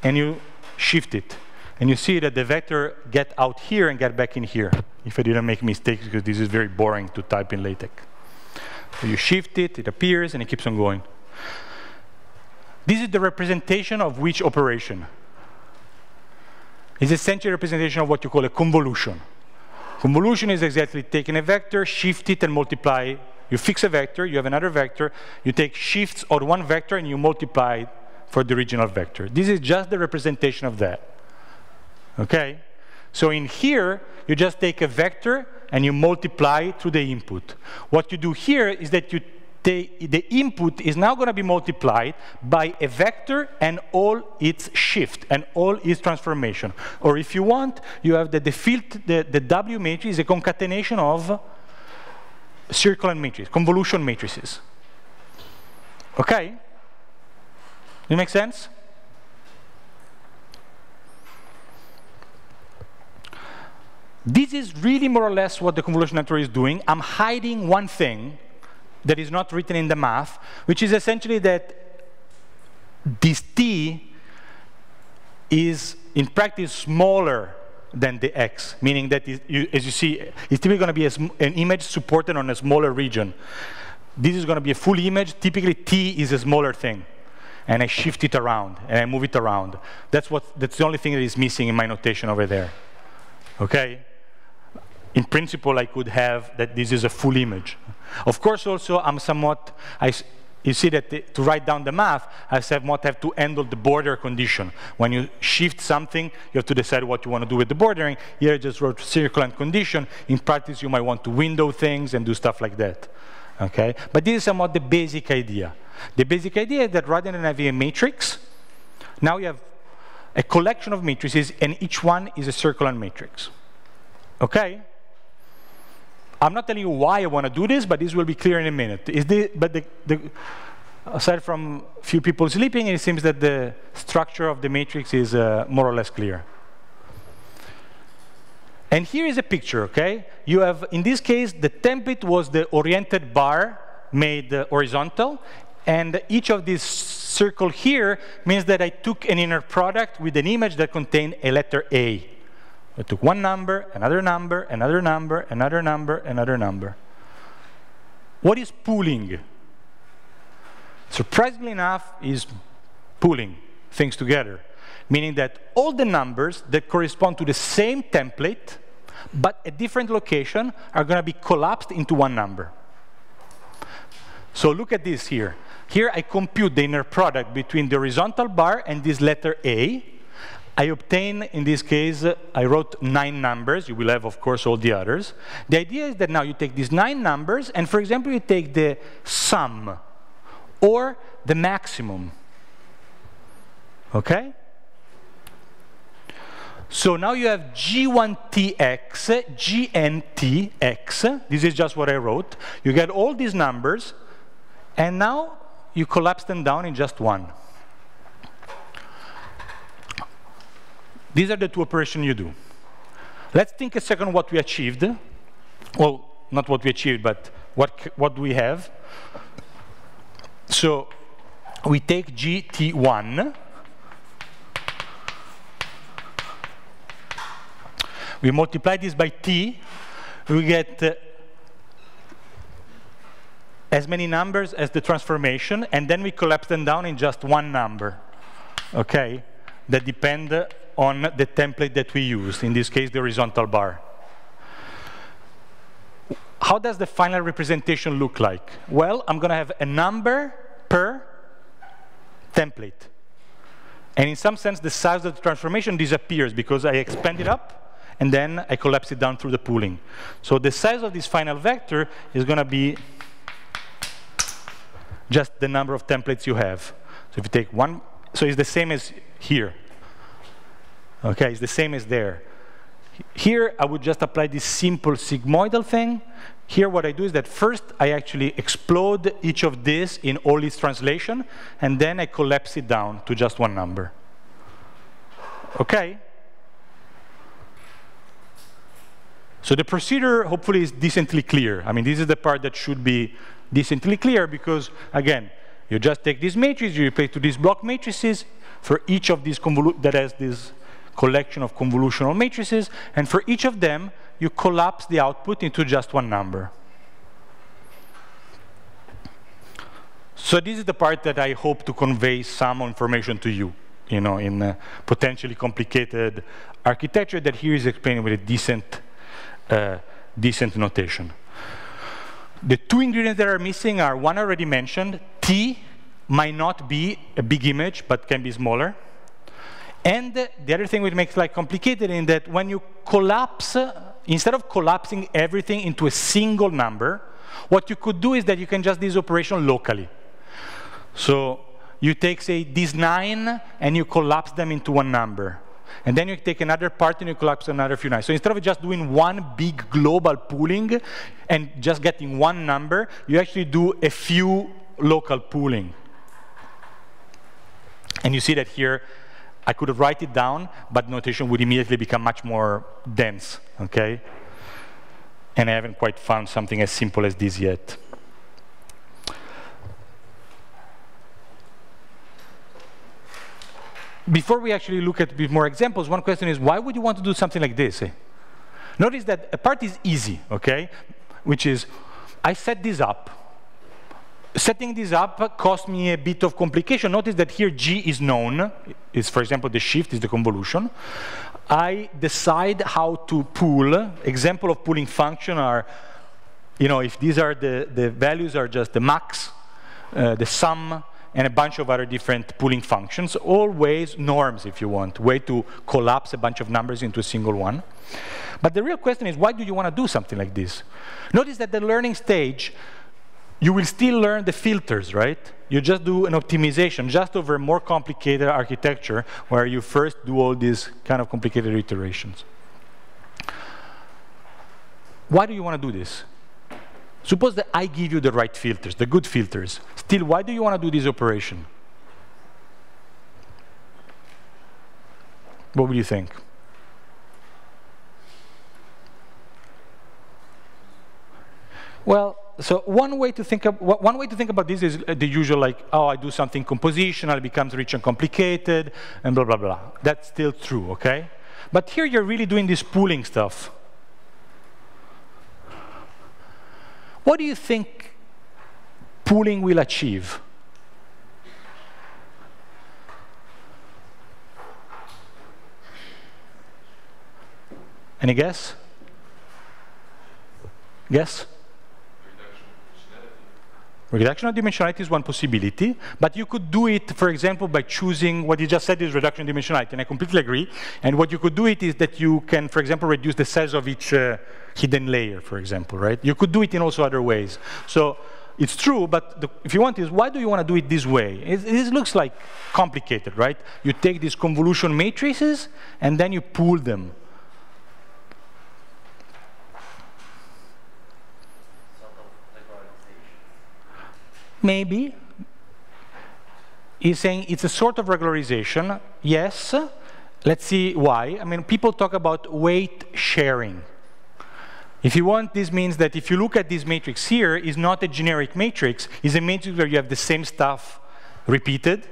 and you shift it. And you see that the vector get out here and get back in here, if I didn't make mistakes, because this is very boring to type in LaTeX. So you shift it, it appears, and it keeps on going. This is the representation of which operation? It's essentially a representation of what you call a convolution. Convolution is exactly taking a vector, shift it, and multiply. You fix a vector, you have another vector, you take shifts on one vector, and you multiply for the original vector. This is just the representation of that. Okay? So in here, you just take a vector, and you multiply through the input. What you do here is that you the input is now going to be multiplied by a vector and all its shift and all its transformation. Or if you want, you have the W matrix is a concatenation of circular matrices, convolution matrices. Okay? Does it make sense? This is really more or less what the convolution network is doing. I'm hiding one thing that is not written in the math, which is essentially that this T is, in practice, smaller than the X, meaning that, as you see, it's typically going to be an image supported on a smaller region. This is going to be a full image. Typically, T is a smaller thing. And I shift it around, and I move it around. That's the only thing that is missing in my notation over there. Okay? In principle, I could have that this is a full image. Of course, also, I'm somewhat, you see that to write down the math, I somewhat have to handle the border condition. When you shift something, you have to decide what you want to do with the bordering. Here, I just wrote circle and condition. In practice, you might want to window things and do stuff like that. Okay? But this is somewhat the basic idea. The basic idea is that rather than having a matrix, now you have a collection of matrices, and each one is a circular matrix. Okay? I'm not telling you why I want to do this, but this will be clear in a minute. Aside from a few people sleeping, it seems that the structure of the matrix is more or less clear. And here is a picture, okay? You have, in this case, the template was the oriented bar made horizontal, and each of these circle here means that I took an inner product with an image that contained a letter A. I took one number, another number, another number, another number, another number. What is pooling? Surprisingly enough, is pooling things together. meaning that all the numbers that correspond to the same template, but at different location, are going to be collapsed into one number. So look at this here. Here I compute the inner product between the horizontal bar and this letter A. I obtain, in this case, I wrote 9 numbers. You will have, of course, all the others. The idea is that now you take these 9 numbers, and for example, you take the sum or the maximum. Okay? So now you have G1TX, GNTX. This is just what I wrote. You get all these numbers, and now you collapse them down in just one. These are the 2 operations you do. Let's think a second what we achieved. Well, not what we achieved, but what we have. So we take GT1. We multiply this by T. We get as many numbers as the transformation, and then we collapse them down in just one number. Okay? That depend on the template that we use, in this case, the horizontal bar. How does the final representation look like? Well, I'm going to have a number per template. And in some sense, the size of the transformation disappears because I expand it up, and then I collapse it down through the pooling. So the size of this final vector is going to be just the number of templates you have. So if you take one, so it's the same as here. Okay, it's the same as there. Here, I would just apply this simple sigmoidal thing. Here, what I do is that first, I actually explode each of this in all its translation, and then I collapse it down to just one number. Okay? So the procedure, hopefully, is decently clear. I mean, this is the part that should be decently clear, because, again, you just take this matrix, you replace to these block matrices for each of these that has this collection of convolutional matrices, and for each of them, you collapse the output into just one number. So this is the part that I hope to convey some information to you, in a potentially complicated architecture that here is explained with a decent notation. The 2 ingredients that are missing are, one already mentioned, T might not be a big image, but can be smaller. And the other thing which makes life complicated is that when you collapse, instead of collapsing everything into a single number, what you could do is that you can just do this operation locally. So you take, say, these 9, and you collapse them into one number. And then you take another part and you collapse another few 9. So instead of just doing one big global pooling and just getting one number, you actually do a few local pooling. And you see that here, I could write it down, but notation would immediately become much more dense, okay? And I haven't quite found something as simple as this yet. Before we actually look at a bit more examples, one question is, why would you want to do something like this? Notice that a part is easy, okay? Which is, I set this up. Setting this up cost me a bit of complication. Notice that here G is known. Is, for example, the shift is the convolution. I decide how to pool. Example of pooling function are, if these are the values are just the max, the sum, and a bunch of other different pooling functions, always norms, if you want, way to collapse a bunch of numbers into a single one. But the real question is, why do you want to do something like this? Notice that the learning stage, you will still learn the filters, right? You just do an optimization, just over a more complicated architecture, where you first do all these kind of complicated iterations. Why do you want to do this? Suppose that I give you the right filters, the good filters. Still, why do you want to do this operation? What would you think? Well, so one way to think about this is the usual, like, oh, I do something compositional, it becomes rich and complicated, and blah, blah, blah. That's still true, okay? But here you're really doing this pooling stuff. What do you think pooling will achieve? Any guess? Guess? Reduction of dimensionality is one possibility, but you could do it, for example, by choosing what you just said is reduction in dimensionality, and I completely agree. And what you could do it is that you can, for example, reduce the size of each hidden layer, for example, right? You could do it in also other ways. So it's true, but if you want is, why do you want to do it this way? It looks like complicated, right? You take these convolution matrices, and then you pool them. Maybe. He's saying it's a sort of regularization. Yes. Let's see why. I mean, people talk about weight sharing. If you want, this means that if you look at this matrix here, it's not a generic matrix. It's a matrix where you have the same stuff repeated.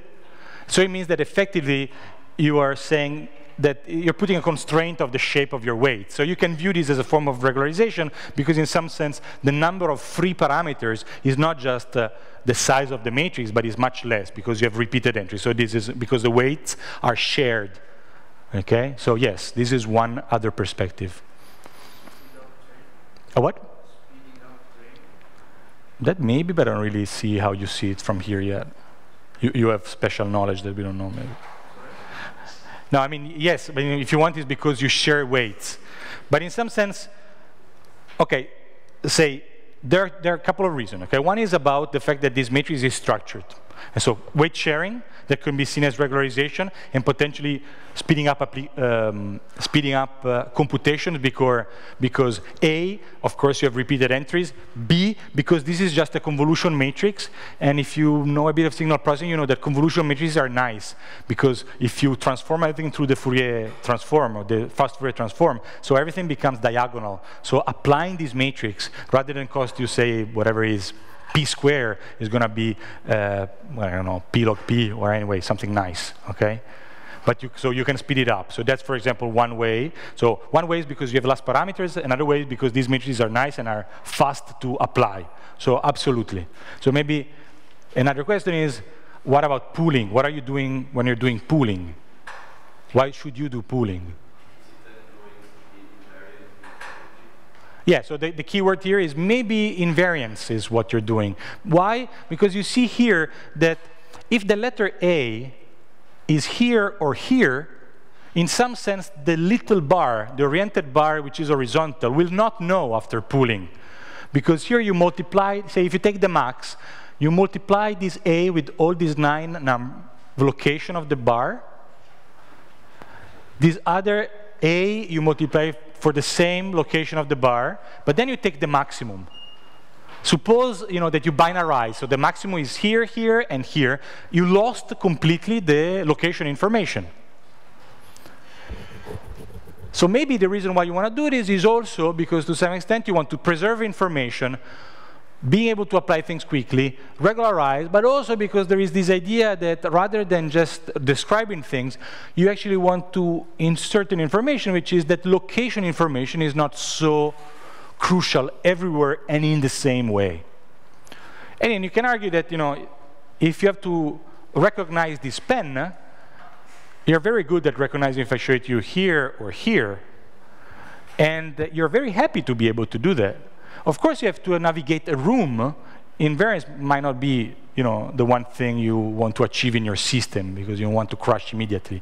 So it means that effectively you are saying that you're putting a constraint of the shape of your weight. So you can view this as a form of regularization because in some sense the number of free parameters is not just the size of the matrix, but is much less because you have repeated entries. So this is because the weights are shared. Okay? So yes, this is one other perspective. A what? That maybe, but I don't really see how you see it from here yet. You have special knowledge that we don't know maybe. No, I mean, yes, I mean, if you want, it's because you share weights. But in some sense, okay, say, there are a couple of reasons, okay? One is about the fact that this matrix is structured. And so weight sharing, that can be seen as regularization and potentially speeding up computations because A, of course, you have repeated entries. B, because this is just a convolution matrix. And if you know a bit of signal processing, you know that convolution matrices are nice because if you transform everything through the Fourier transform or the fast Fourier transform, so everything becomes diagonal. So applying this matrix, rather than cost you, say, whatever is P square is going to be, well, I don't know, P log P, or anyway, something nice, okay? But so you can speed it up. So that's, for example, one way. So one way is because you have less parameters. Another way is because these matrices are nice and are fast to apply. So absolutely. So maybe another question is, what about pooling? What are you doing when you're doing pooling? Why should you do pooling? Yeah, so the key word here is maybe invariance is what you're doing. Why? Because you see here that if the letter A is here or here, in some sense, the little bar, the oriented bar, which is horizontal, will not know after pooling. Because here you multiply, say if you take the max, you multiply this A with all these 9 location of the bar. This other A, you multiply for the same location of the bar, but then you take the maximum. Suppose that you binarize, so the maximum is here, here, and here. You lost completely the location information. So maybe the reason why you want to do this is also because to some extent you want to preserve information, being able to apply things quickly, regularize, but also because there is this idea that rather than just describing things, you actually want to insert an information, which is that location information is not so crucial everywhere and in the same way. And then you can argue that, if you have to recognize this pen, you're very good at recognizing if I show it to you here or here. And you're very happy to be able to do that. Of course, you have to navigate a room. Invariance might not be, the one thing you want to achieve in your system because you want to crash immediately.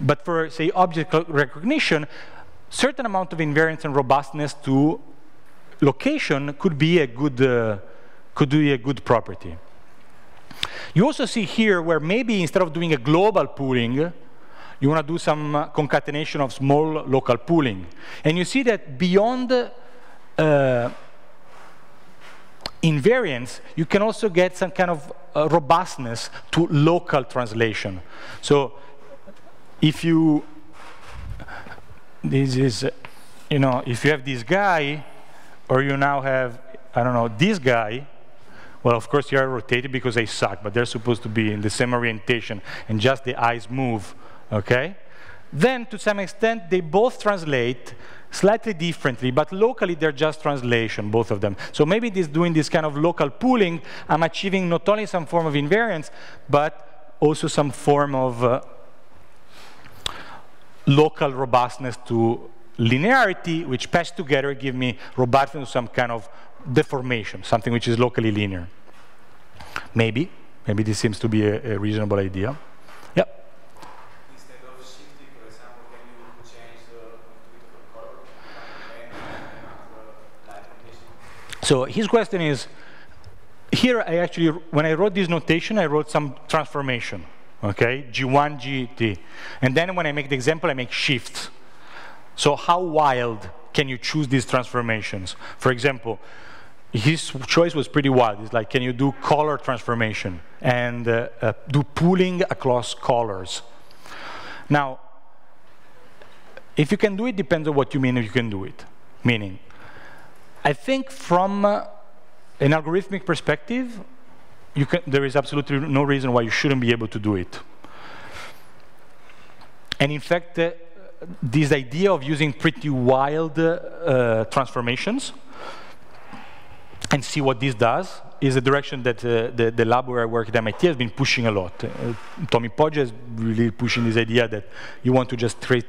But for, say, object recognition, certain amount of invariance and robustness to location could be a good property. You also see here where maybe instead of doing a global pooling, you want to do some concatenation of small local pooling. And you see that beyond invariance, you can also get some kind of robustness to local translation. So if you, if you have this guy, or you now have, I don't know, this guy, well, of course, you are rotated because they suck, but they're supposed to be in the same orientation, and just the eyes move, okay? Then, to some extent, they both translate slightly differently, but locally they're just translation, both of them. So maybe doing this kind of local pooling, I'm achieving not only some form of invariance, but also some form of local robustness to linearity, which pass together give me robustness to some kind of deformation, something which is locally linear. Maybe this seems to be a reasonable idea. Yep. Instead of shifting, for example, can you change the color and light condition? So his question is, here I actually, when I wrote this notation, I wrote some transformation, okay? G1, GT. And then when I make the example, I make shifts. So how wild can you choose these transformations? For example, his choice was pretty wild. It's like, can you do color transformation and do pooling across colors? Now, if you can do it, depends on what you mean if you can do it. Meaning, I think from an algorithmic perspective, there is absolutely no reason why you shouldn't be able to do it. And in fact, this idea of using pretty wild transformations and see what this does is a direction that the lab where I work at MIT has been pushing a lot. Tommy Poggia is really pushing this idea that you want to just create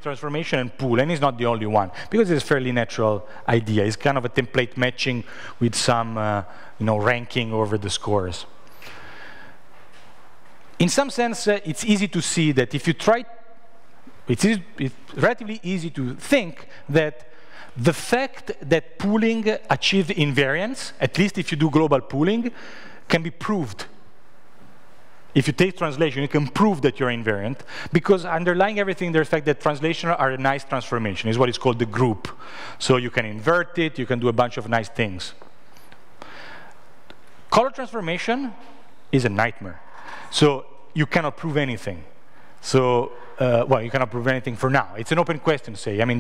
transformation and pool, and he's not the only one, because it's a fairly natural idea. It's kind of a template matching with some ranking over the scores. In some sense, it's easy to see that if you try, it's relatively easy to think that the fact that pooling achieves invariance, at least if you do global pooling, can be proved. If you take translation, you can prove that you're invariant, because underlying everything, there's the fact that translation are a nice transformation. It's what is called the group. So you can invert it, you can do a bunch of nice things. Color transformation is a nightmare. So you cannot prove anything. So, well, you cannot prove anything for now. It's an open question, say. I mean,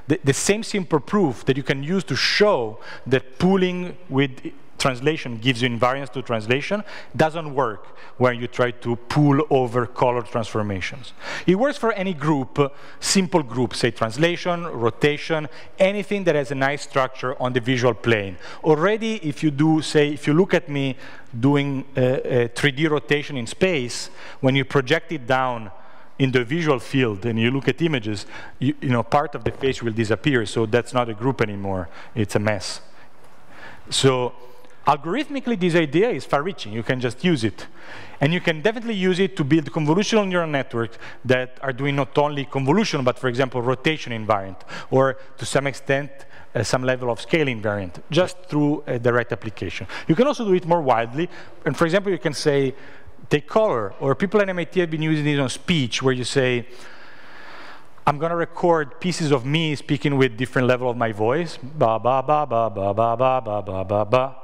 the same simple proof that you can use to show that pooling with translation gives you invariance to translation doesn't work when you try to pool over color transformations. It works for any group, simple group, say translation, rotation, anything that has a nice structure on the visual plane. Already, if you do, say, if you look at me doing a 3D rotation in space, when you project it down in the visual field and you look at images, you know, part of the face will disappear, so that's not a group anymore, it's a mess. So algorithmically, this idea is far-reaching. You can just use it. And you can definitely use it to build convolutional neural networks that are doing not only convolution, but, for example, rotation invariant, or to some extent, some level of scale invariant, just through a direct application. You can also do it more widely. And, for example, you can say, take color, or people at MIT have been using it on speech, where you say, I'm going to record pieces of me speaking with different level of my voice, ba ba ba ba ba ba ba ba ba ba ba.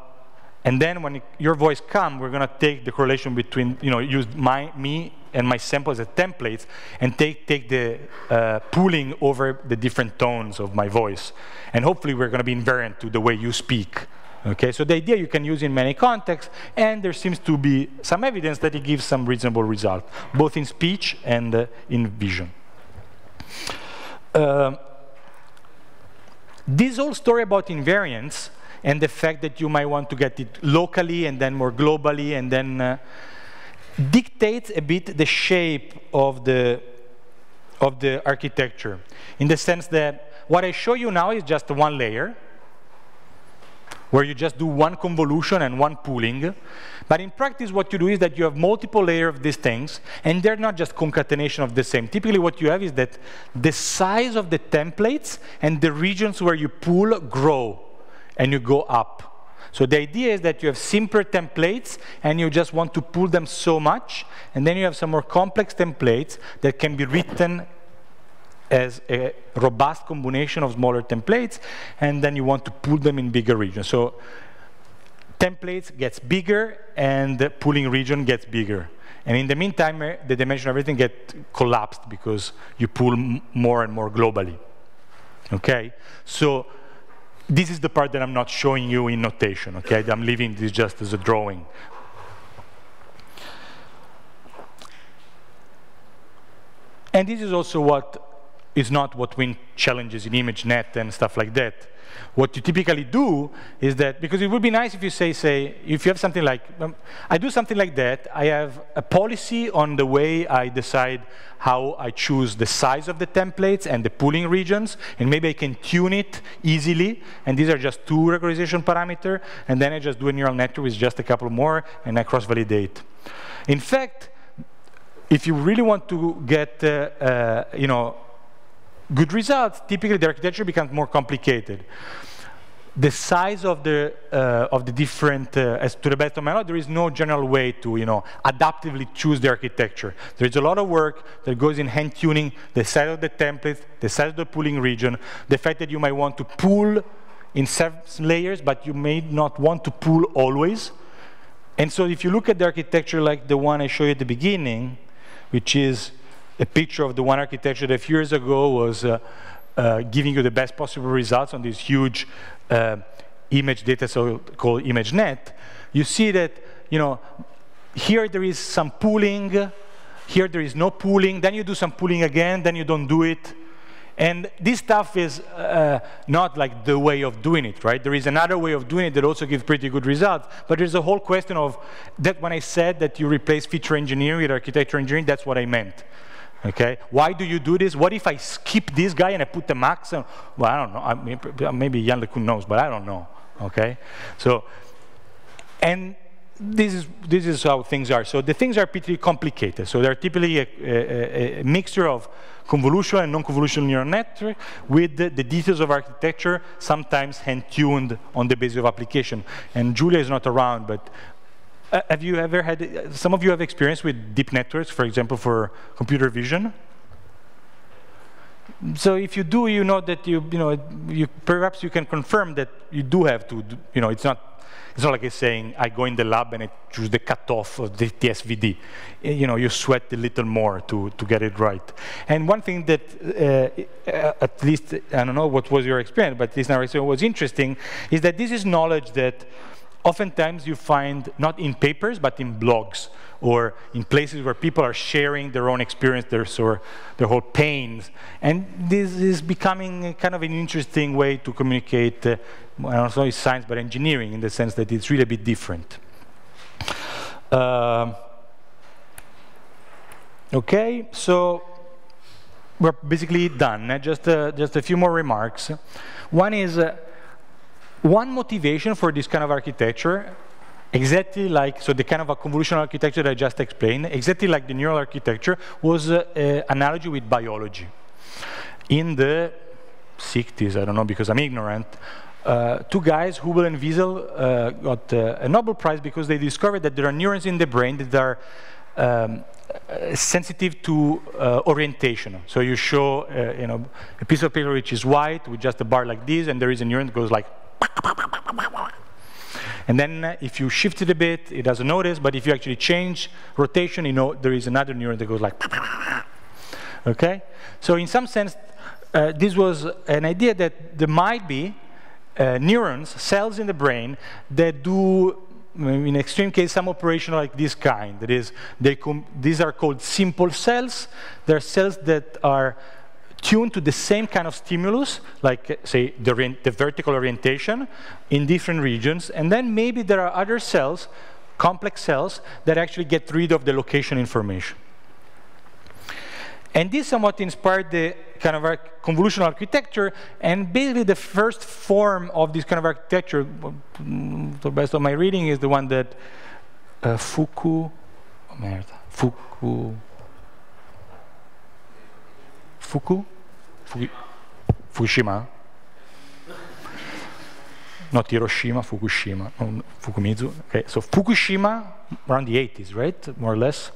And then when your voice comes, we're going to take the correlation between, use me and my sample as a template, and take the pooling over the different tones of my voice. And hopefully we're going to be invariant to the way you speak. Okay, so the idea you can use in many contexts, and there seems to be some evidence that it gives some reasonable result, both in speech and in vision. This whole story about invariance and the fact that you might want to get it locally and then more globally and then dictates a bit the shape of the architecture, in the sense that what I show you now is just one layer, where you just do one convolution and one pooling. But in practice, what you do is that you have multiple layers of these things, and they're not just concatenation of the same. Typically, what you have is that the size of the templates and the regions where you pool grow, and you go up. So the idea is that you have simpler templates, and you just want to pool them so much, and then you have some more complex templates that can be written as a robust combination of smaller templates, and then you want to pool them in bigger regions. So templates gets bigger, and the pooling region gets bigger. And in the meantime, the dimension of everything gets collapsed because you pool more and more globally. Okay? So this is the part that I'm not showing you in notation. Okay? I'm leaving this just as a drawing. And this is also what is not what wins challenges in ImageNet and stuff like that. What you typically do is that, because it would be nice if you say, if you have something like, I do something like that, I have a policy on the way I decide how I choose the size of the templates and the pooling regions, and maybe I can tune it easily, and these are just 2 regularization parameters, and then I just do a neural network with just a couple more, and I cross-validate. In fact, if you really want to get, you know, good results, typically the architecture becomes more complicated. The size of the different, as to the best of my knowledge, there is no general way to, you know, adaptively choose the architecture. There is a lot of work that goes in hand tuning the size of the template, the size of the pooling region, the fact that you might want to pool in 7 layers, but you may not want to pool always. And so if you look at the architecture like the one I showed you at the beginning, which is a picture of the one architecture that a few years ago was giving you the best possible results on this huge image data called ImageNet, you see that, you know, here there is some pooling, here there is no pooling, then you do some pooling again, then you don't do it. And this stuff is not like the way of doing it, right? There is another way of doing it that also gives pretty good results. But there's a whole question of that when I said that you replace feature engineering with architecture engineering, that's what I meant. Okay, why do you do this? What if I skip this guy and I put the max on? Well, I don't know. I mean, maybe Jan LeCun knows, but I don't know. Okay, so and this is how things are. So the things are pretty complicated. So they're typically a mixture of convolutional and non-convolutional neural network with the details of architecture, sometimes hand-tuned on the basis of application. And Julia is not around, but have you ever had, some of you have experience with deep networks, for example, for computer vision? So if you do, you know that perhaps you can confirm that you do have to, you know, it's not like it's saying, I go in the lab and I choose the cutoff of the SVD. You know, you sweat a little more to get it right. And one thing that, at least, I don't know what was your experience, but at least now it was interesting, is that this is knowledge that oftentimes you find not in papers, but in blogs, or in places where people are sharing their own experience, their whole pains. And this is becoming kind of an interesting way to communicate, I don't know, it's science, but engineering, in the sense that it's really a bit different. Okay, so we're basically done. Just a few more remarks. One is, one motivation for this kind of architecture, exactly like, so the kind of a convolutional architecture that I just explained, exactly like the neural architecture, was an analogy with biology. In the 60s, I don't know because I'm ignorant, 2 guys, Hubel and Wiesel, got a Nobel Prize because they discovered that there are neurons in the brain that are sensitive to orientation. So you show you know, a piece of paper which is white with just a bar like this, and there is a neuron that goes like, and then if you shift it a bit, it doesn't notice, but if you actually change rotation, you know there is another neuron that goes like, okay? So in some sense, this was an idea that there might be neurons, cells in the brain that do, in extreme case, some operation like this kind. That is, these are called simple cells. They're cells that are tuned to the same kind of stimulus, like, say, the vertical orientation in different regions. And then maybe there are other cells, complex cells, that actually get rid of the location information. And this somewhat inspired the kind of convolutional architecture, and basically the first form of this kind of architecture, to the best of my reading, is the one that Fukushima, not Hiroshima, Fukushima, Fukumitsu. Okay, so Fukushima around the 80s, right, more or less,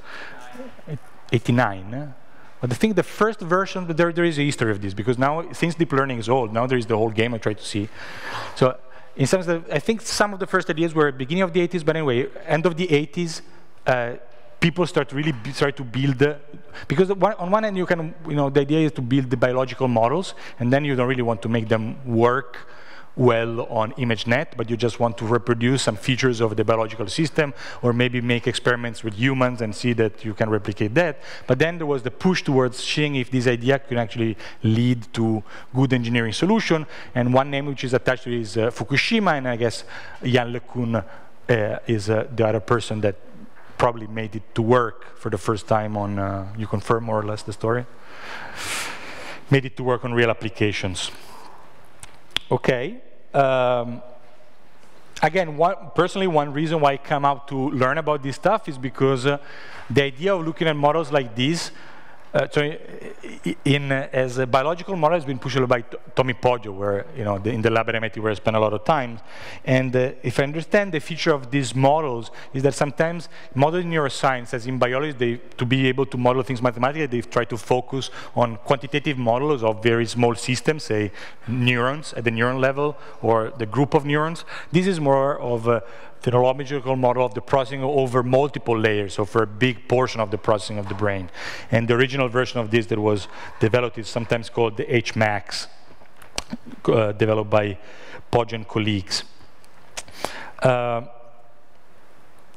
89. But I think the first version, there is a history of this, because now, since deep learning is old, now there is the whole game I try to see. So in some sense, I think some of the first ideas were beginning of the 80s, but anyway, end of the 80s, people start to build, because on one end you can, you know, the idea is to build the biological models, and then you don't really want to make them work well on ImageNet, but you just want to reproduce some features of the biological system, or maybe make experiments with humans and see that you can replicate that. But then there was the push towards seeing if this idea can actually lead to good engineering solution. And one name which is attached to it is Fukushima, and I guess Jan LeCun is the other person that probably made it to work for the first time on, you confirm more or less the story? Made it to work on real applications. Okay. Again, personally, one reason why I come out to learn about this stuff is because the idea of looking at models like this, as a biological model, has been pushed a lot by Tommy Poggio, where in the lab at MIT where I spent a lot of time. And if I understand, the feature of these models is that sometimes modeling neuroscience, as in biology, to be able to model things mathematically, they try to focus on quantitative models of very small systems, say neurons at the neuron level or the group of neurons. This is more of a phenomenological model of the processing over multiple layers, so for a big portion of the processing of the brain. And the original version of this that was developed is sometimes called the HMAX, developed by Poggio and colleagues. I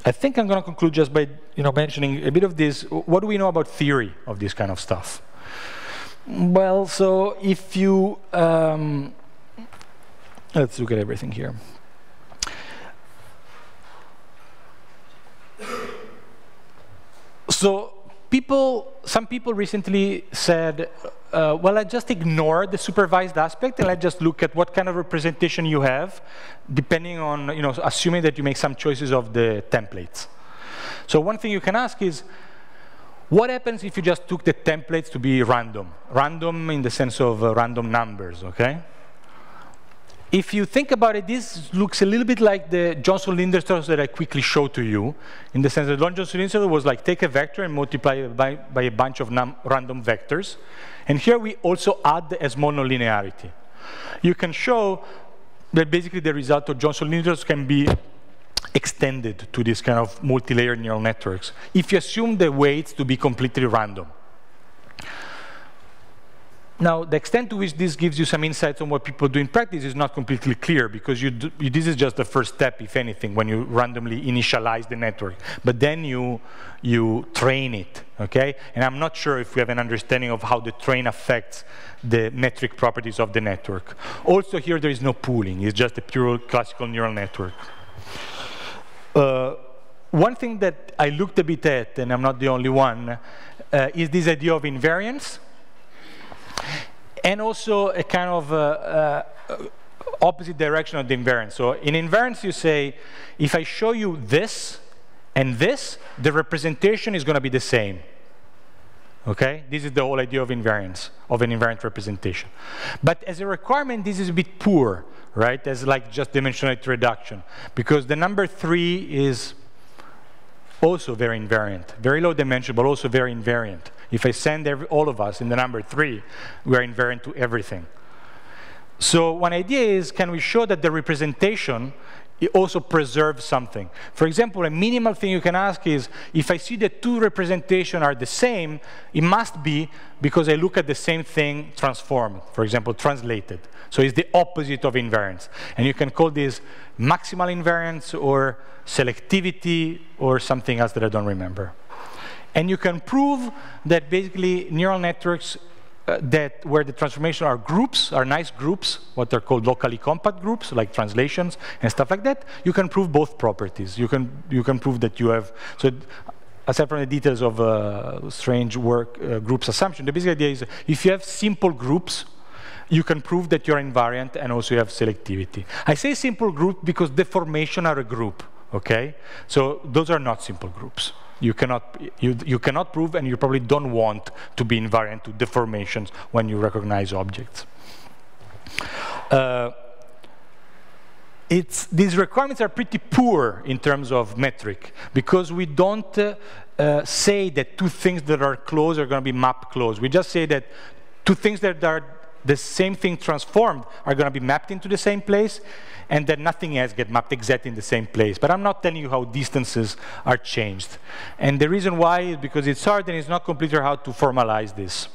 think I'm going to conclude just by mentioning a bit of this. What do we know about theory of this kind of stuff? Well, so if you let's look at everything here. So some people recently said, well, I just ignore the supervised aspect and I just look at what kind of representation you have, depending on, assuming that you make some choices of the templates. So one thing you can ask is, what happens if you just took the templates to be random? Random in the sense of random numbers, okay? If you think about it, this looks a little bit like the Johnson-Linder stuff that I quickly showed to you, in the sense that Johnson-Linder was like take a vector and multiply it by a bunch of random vectors. And here we also add a small nonlinearity. You can show that basically the result of Johnson-Linder can be extended to this kind of multi-layered neural networks if you assume the weights to be completely random. Now, the extent to which this gives you some insights on what people do in practice is not completely clear, because this is just the first step, if anything, when you randomly initialize the network. But then you train it, okay? And I'm not sure if we have an understanding of how the train affects the metric properties of the network. Also, here there is no pooling. It's just a pure classical neural network. One thing that I looked a bit at, and I'm not the only one, is this idea of invariance. And also a kind of opposite direction of the invariance. So in invariance, you say, if I show you this and this, the representation is going to be the same. Okay? This is the whole idea of invariance, of an invariant representation. But as a requirement, this is a bit poor, right? As like just dimensionality reduction. Because the number 3 is also very invariant. Very low dimension, but also very invariant. If I send all of us in the number 3, we are invariant to everything. So one idea is, can we show that the representation it also preserves something? For example, a minimal thing you can ask is, if I see that 2 representations are the same, it must be because I look at the same thing transformed, for example, translated. So it's the opposite of invariance. And you can call this maximal invariance or selectivity or something else that I don't remember. And you can prove that basically neural networks where the transformations are groups, are nice groups, what are called locally compact groups, like translations and stuff like that, you can prove both properties. You can prove that you have, so aside from the details of strange groups assumption, the basic idea is if you have simple groups, you can prove that you're invariant and also you have selectivity. I say simple group because deformation are a group, okay? So those are not simple groups. You cannot prove, and you probably don't want to be invariant to deformations when you recognize objects. These requirements are pretty poor in terms of metric, because we don't say that 2 things that are close are going to be mapped close. We just say that 2 things that are the same thing transformed are going to be mapped into the same place, and that nothing else gets mapped exactly in the same place. But I'm not telling you how distances are changed. And the reason why is because it's hard and it's not completely how to formalize this.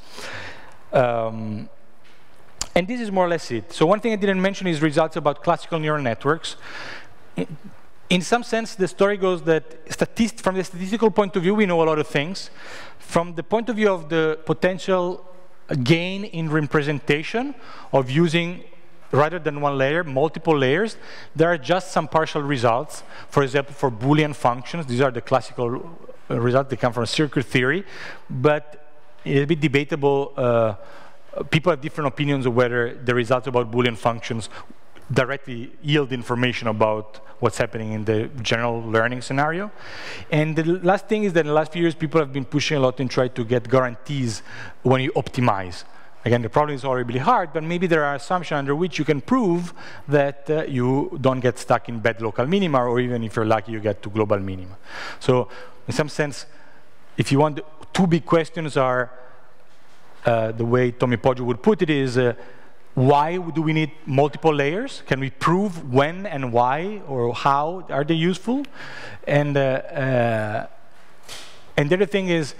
And this is more or less it. So one thing I didn't mention is results about classical neural networks. In some sense, the story goes that from the statistical point of view, we know a lot of things. From the point of view of the potential gain in representation of using, rather than one layer, multiple layers, there are just some partial results. For example, for Boolean functions, these are the classical results. They come from circuit theory, but it's a bit debatable. People have different opinions of whether the results about Boolean functions directly yield information about what's happening in the general learning scenario. And the last thing is that in the last few years, people have been pushing a lot and try to get guarantees when you optimize. Again, the problem is horribly hard, but maybe there are assumptions under which you can prove that you don't get stuck in bad local minima, or even if you're lucky, you get to global minima. So in some sense, if you want, two big questions are, the way Tommy Poggio would put it is, why do we need multiple layers? Can we prove when and why, or how are they useful? And the other thing is,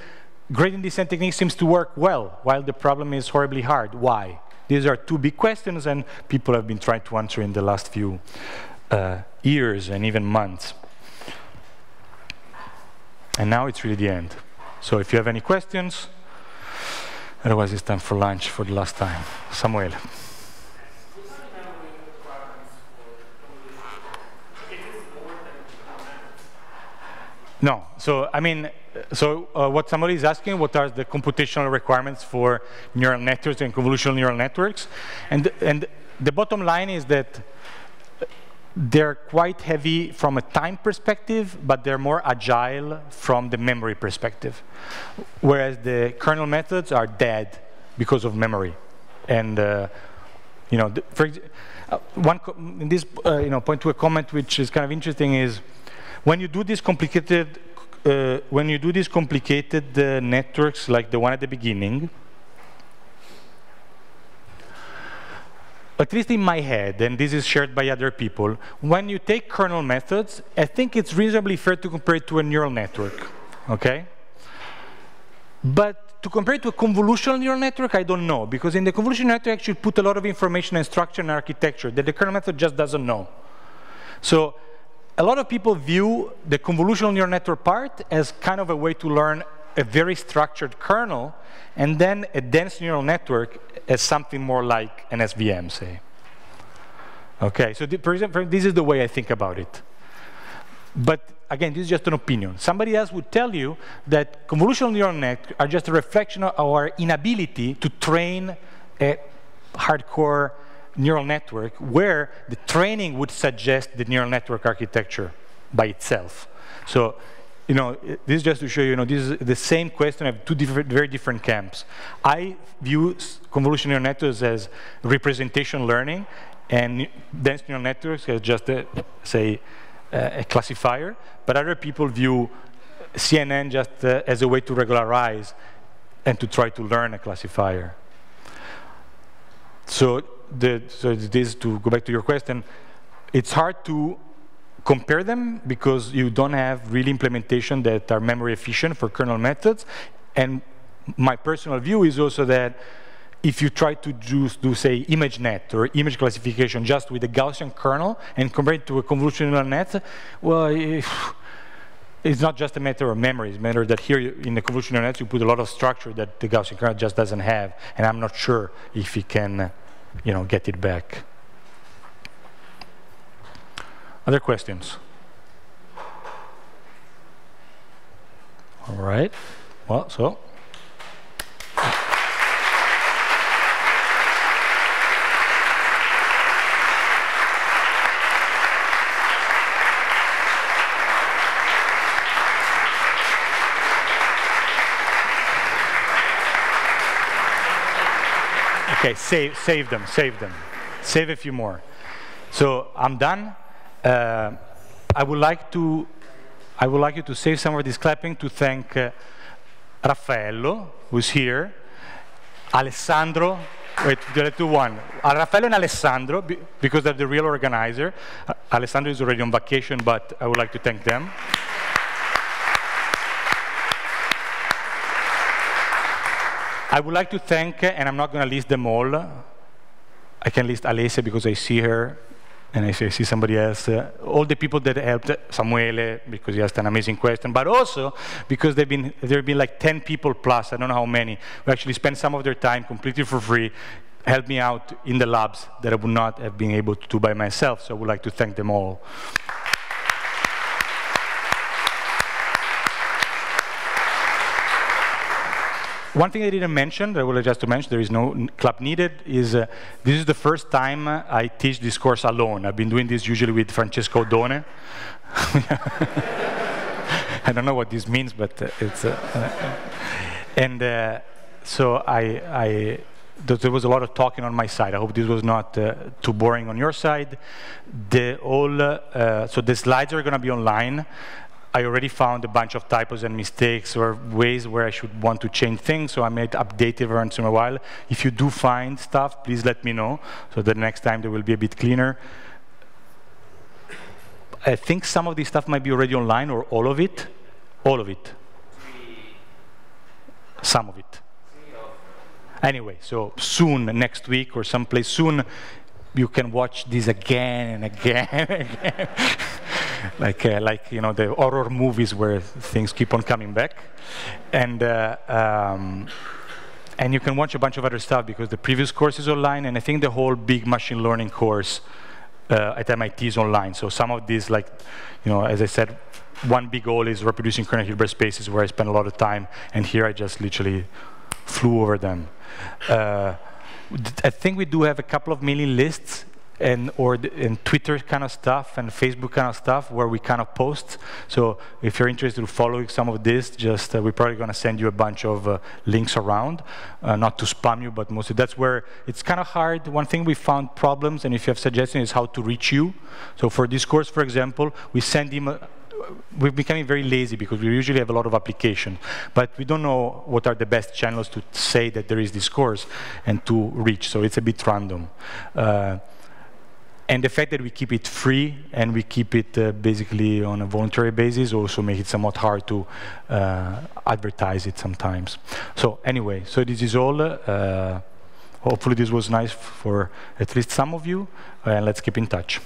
gradient descent technique seems to work well, while the problem is horribly hard. Why? These are two big questions, and people have been trying to answer in the last few years and even months. And now it's really the end. So if you have any questions, otherwise it's time for lunch for the last time. Samuel. No, so I mean, what somebody is asking, what are the computational requirements for neural networks and convolutional neural networks? And the bottom line is that they're quite heavy from a time perspective, but they're more agile from the memory perspective. Whereas the kernel methods are dead because of memory. And you know, point to a comment which is kind of interesting is, when you do these complicated networks like the one at the beginning, at least in my head, and this is shared by other people, when you take kernel methods, I think it's reasonably fair to compare it to a neural network, okay? But to compare it to a convolutional neural network, I don't know, because in the convolutional network, you actually put a lot of information and structure and architecture that the kernel method just doesn't know. So a lot of people view the convolutional neural network part as kind of a way to learn a very structured kernel, and then a dense neural network as something more like an SVM, say. Okay, so for example, this is the way I think about it. But again, this is just an opinion. Somebody else would tell you that convolutional neural networks are just a reflection of our inability to train a hardcore neural network where the training would suggest the neural network architecture by itself. So, you know, this is just to show you, this is the same question of two very different camps. I view convolutional neural networks as representation learning, and dense neural networks as just a classifier. But other people view CNN just as a way to regularize and to try to learn a classifier. So this, to go back to your question, it's hard to compare them because you don't have really implementation that are memory efficient for kernel methods. And my personal view is also that if you try to do say, ImageNet or image classification just with a Gaussian kernel and compare it to a convolutional net, well, it's not just a matter of memory. It's a matter that here in the convolutional net you put a lot of structure that the Gaussian kernel just doesn't have, and I'm not sure if it can get it back. Other questions? All right. Well, so. Okay, save them. Save a few more. So I'm done. I would like you to save some of this clapping to thank Raffaello, who's here, Alessandro. Wait, let's do one. Raffaello and Alessandro, because they're the real organizer. Alessandro is already on vacation, but I would like to thank them. I would like to thank, and I'm not going to list them all, I can list Alessia because I see her, and I see somebody else. All the people that helped, Samuele, because he asked an amazing question, but also because there have been like 10 people plus, I don't know how many, who actually spent some of their time completely for free, helped me out in the labs that I would not have been able to do by myself. So I would like to thank them all. One thing I didn't mention, that I would like just to mention, there is no clap needed, is this is the first time I teach this course alone. I've been doing this usually with Francesco Odone. I don't know what this means, but it's... so there was a lot of talking on my side. I hope this was not too boring on your side. So the slides are going to be online. I already found a bunch of typos and mistakes or ways where I should want to change things, so I might update it once in a while. If you do find stuff, please let me know, so the next time they will be a bit cleaner. I think some of this stuff might be already online, or all of it. All of it. Some of it. Anyway, so soon, next week or someplace soon, you can watch this again and again and again. like you know, the horror movies where things keep on coming back, and you can watch a bunch of other stuff because the previous course is online, and I think the whole big machine learning course at MIT is online. So some of these, like, you know, as I said, one big goal is reproducing kernel Hilbert spaces where I spend a lot of time, and here I just literally flew over them. I think we do have a couple of mailing lists and Twitter kind of stuff and Facebook kind of stuff where we kind of post. So if you're interested in following some of this, just we're probably going to send you a bunch of links around, not to spam you, but mostly that's where it's kind of hard. One thing we found problems, and if you have suggestions, is how to reach you. So for this course, for example, we send email. We're becoming very lazy because we usually have a lot of applications, but we don't know what are the best channels to say that there is this course and to reach, so it's a bit random. And the fact that we keep it free and we keep it basically on a voluntary basis also makes it somewhat hard to advertise it sometimes. So anyway, so this is all. Hopefully this was nice for at least some of you, and let's keep in touch.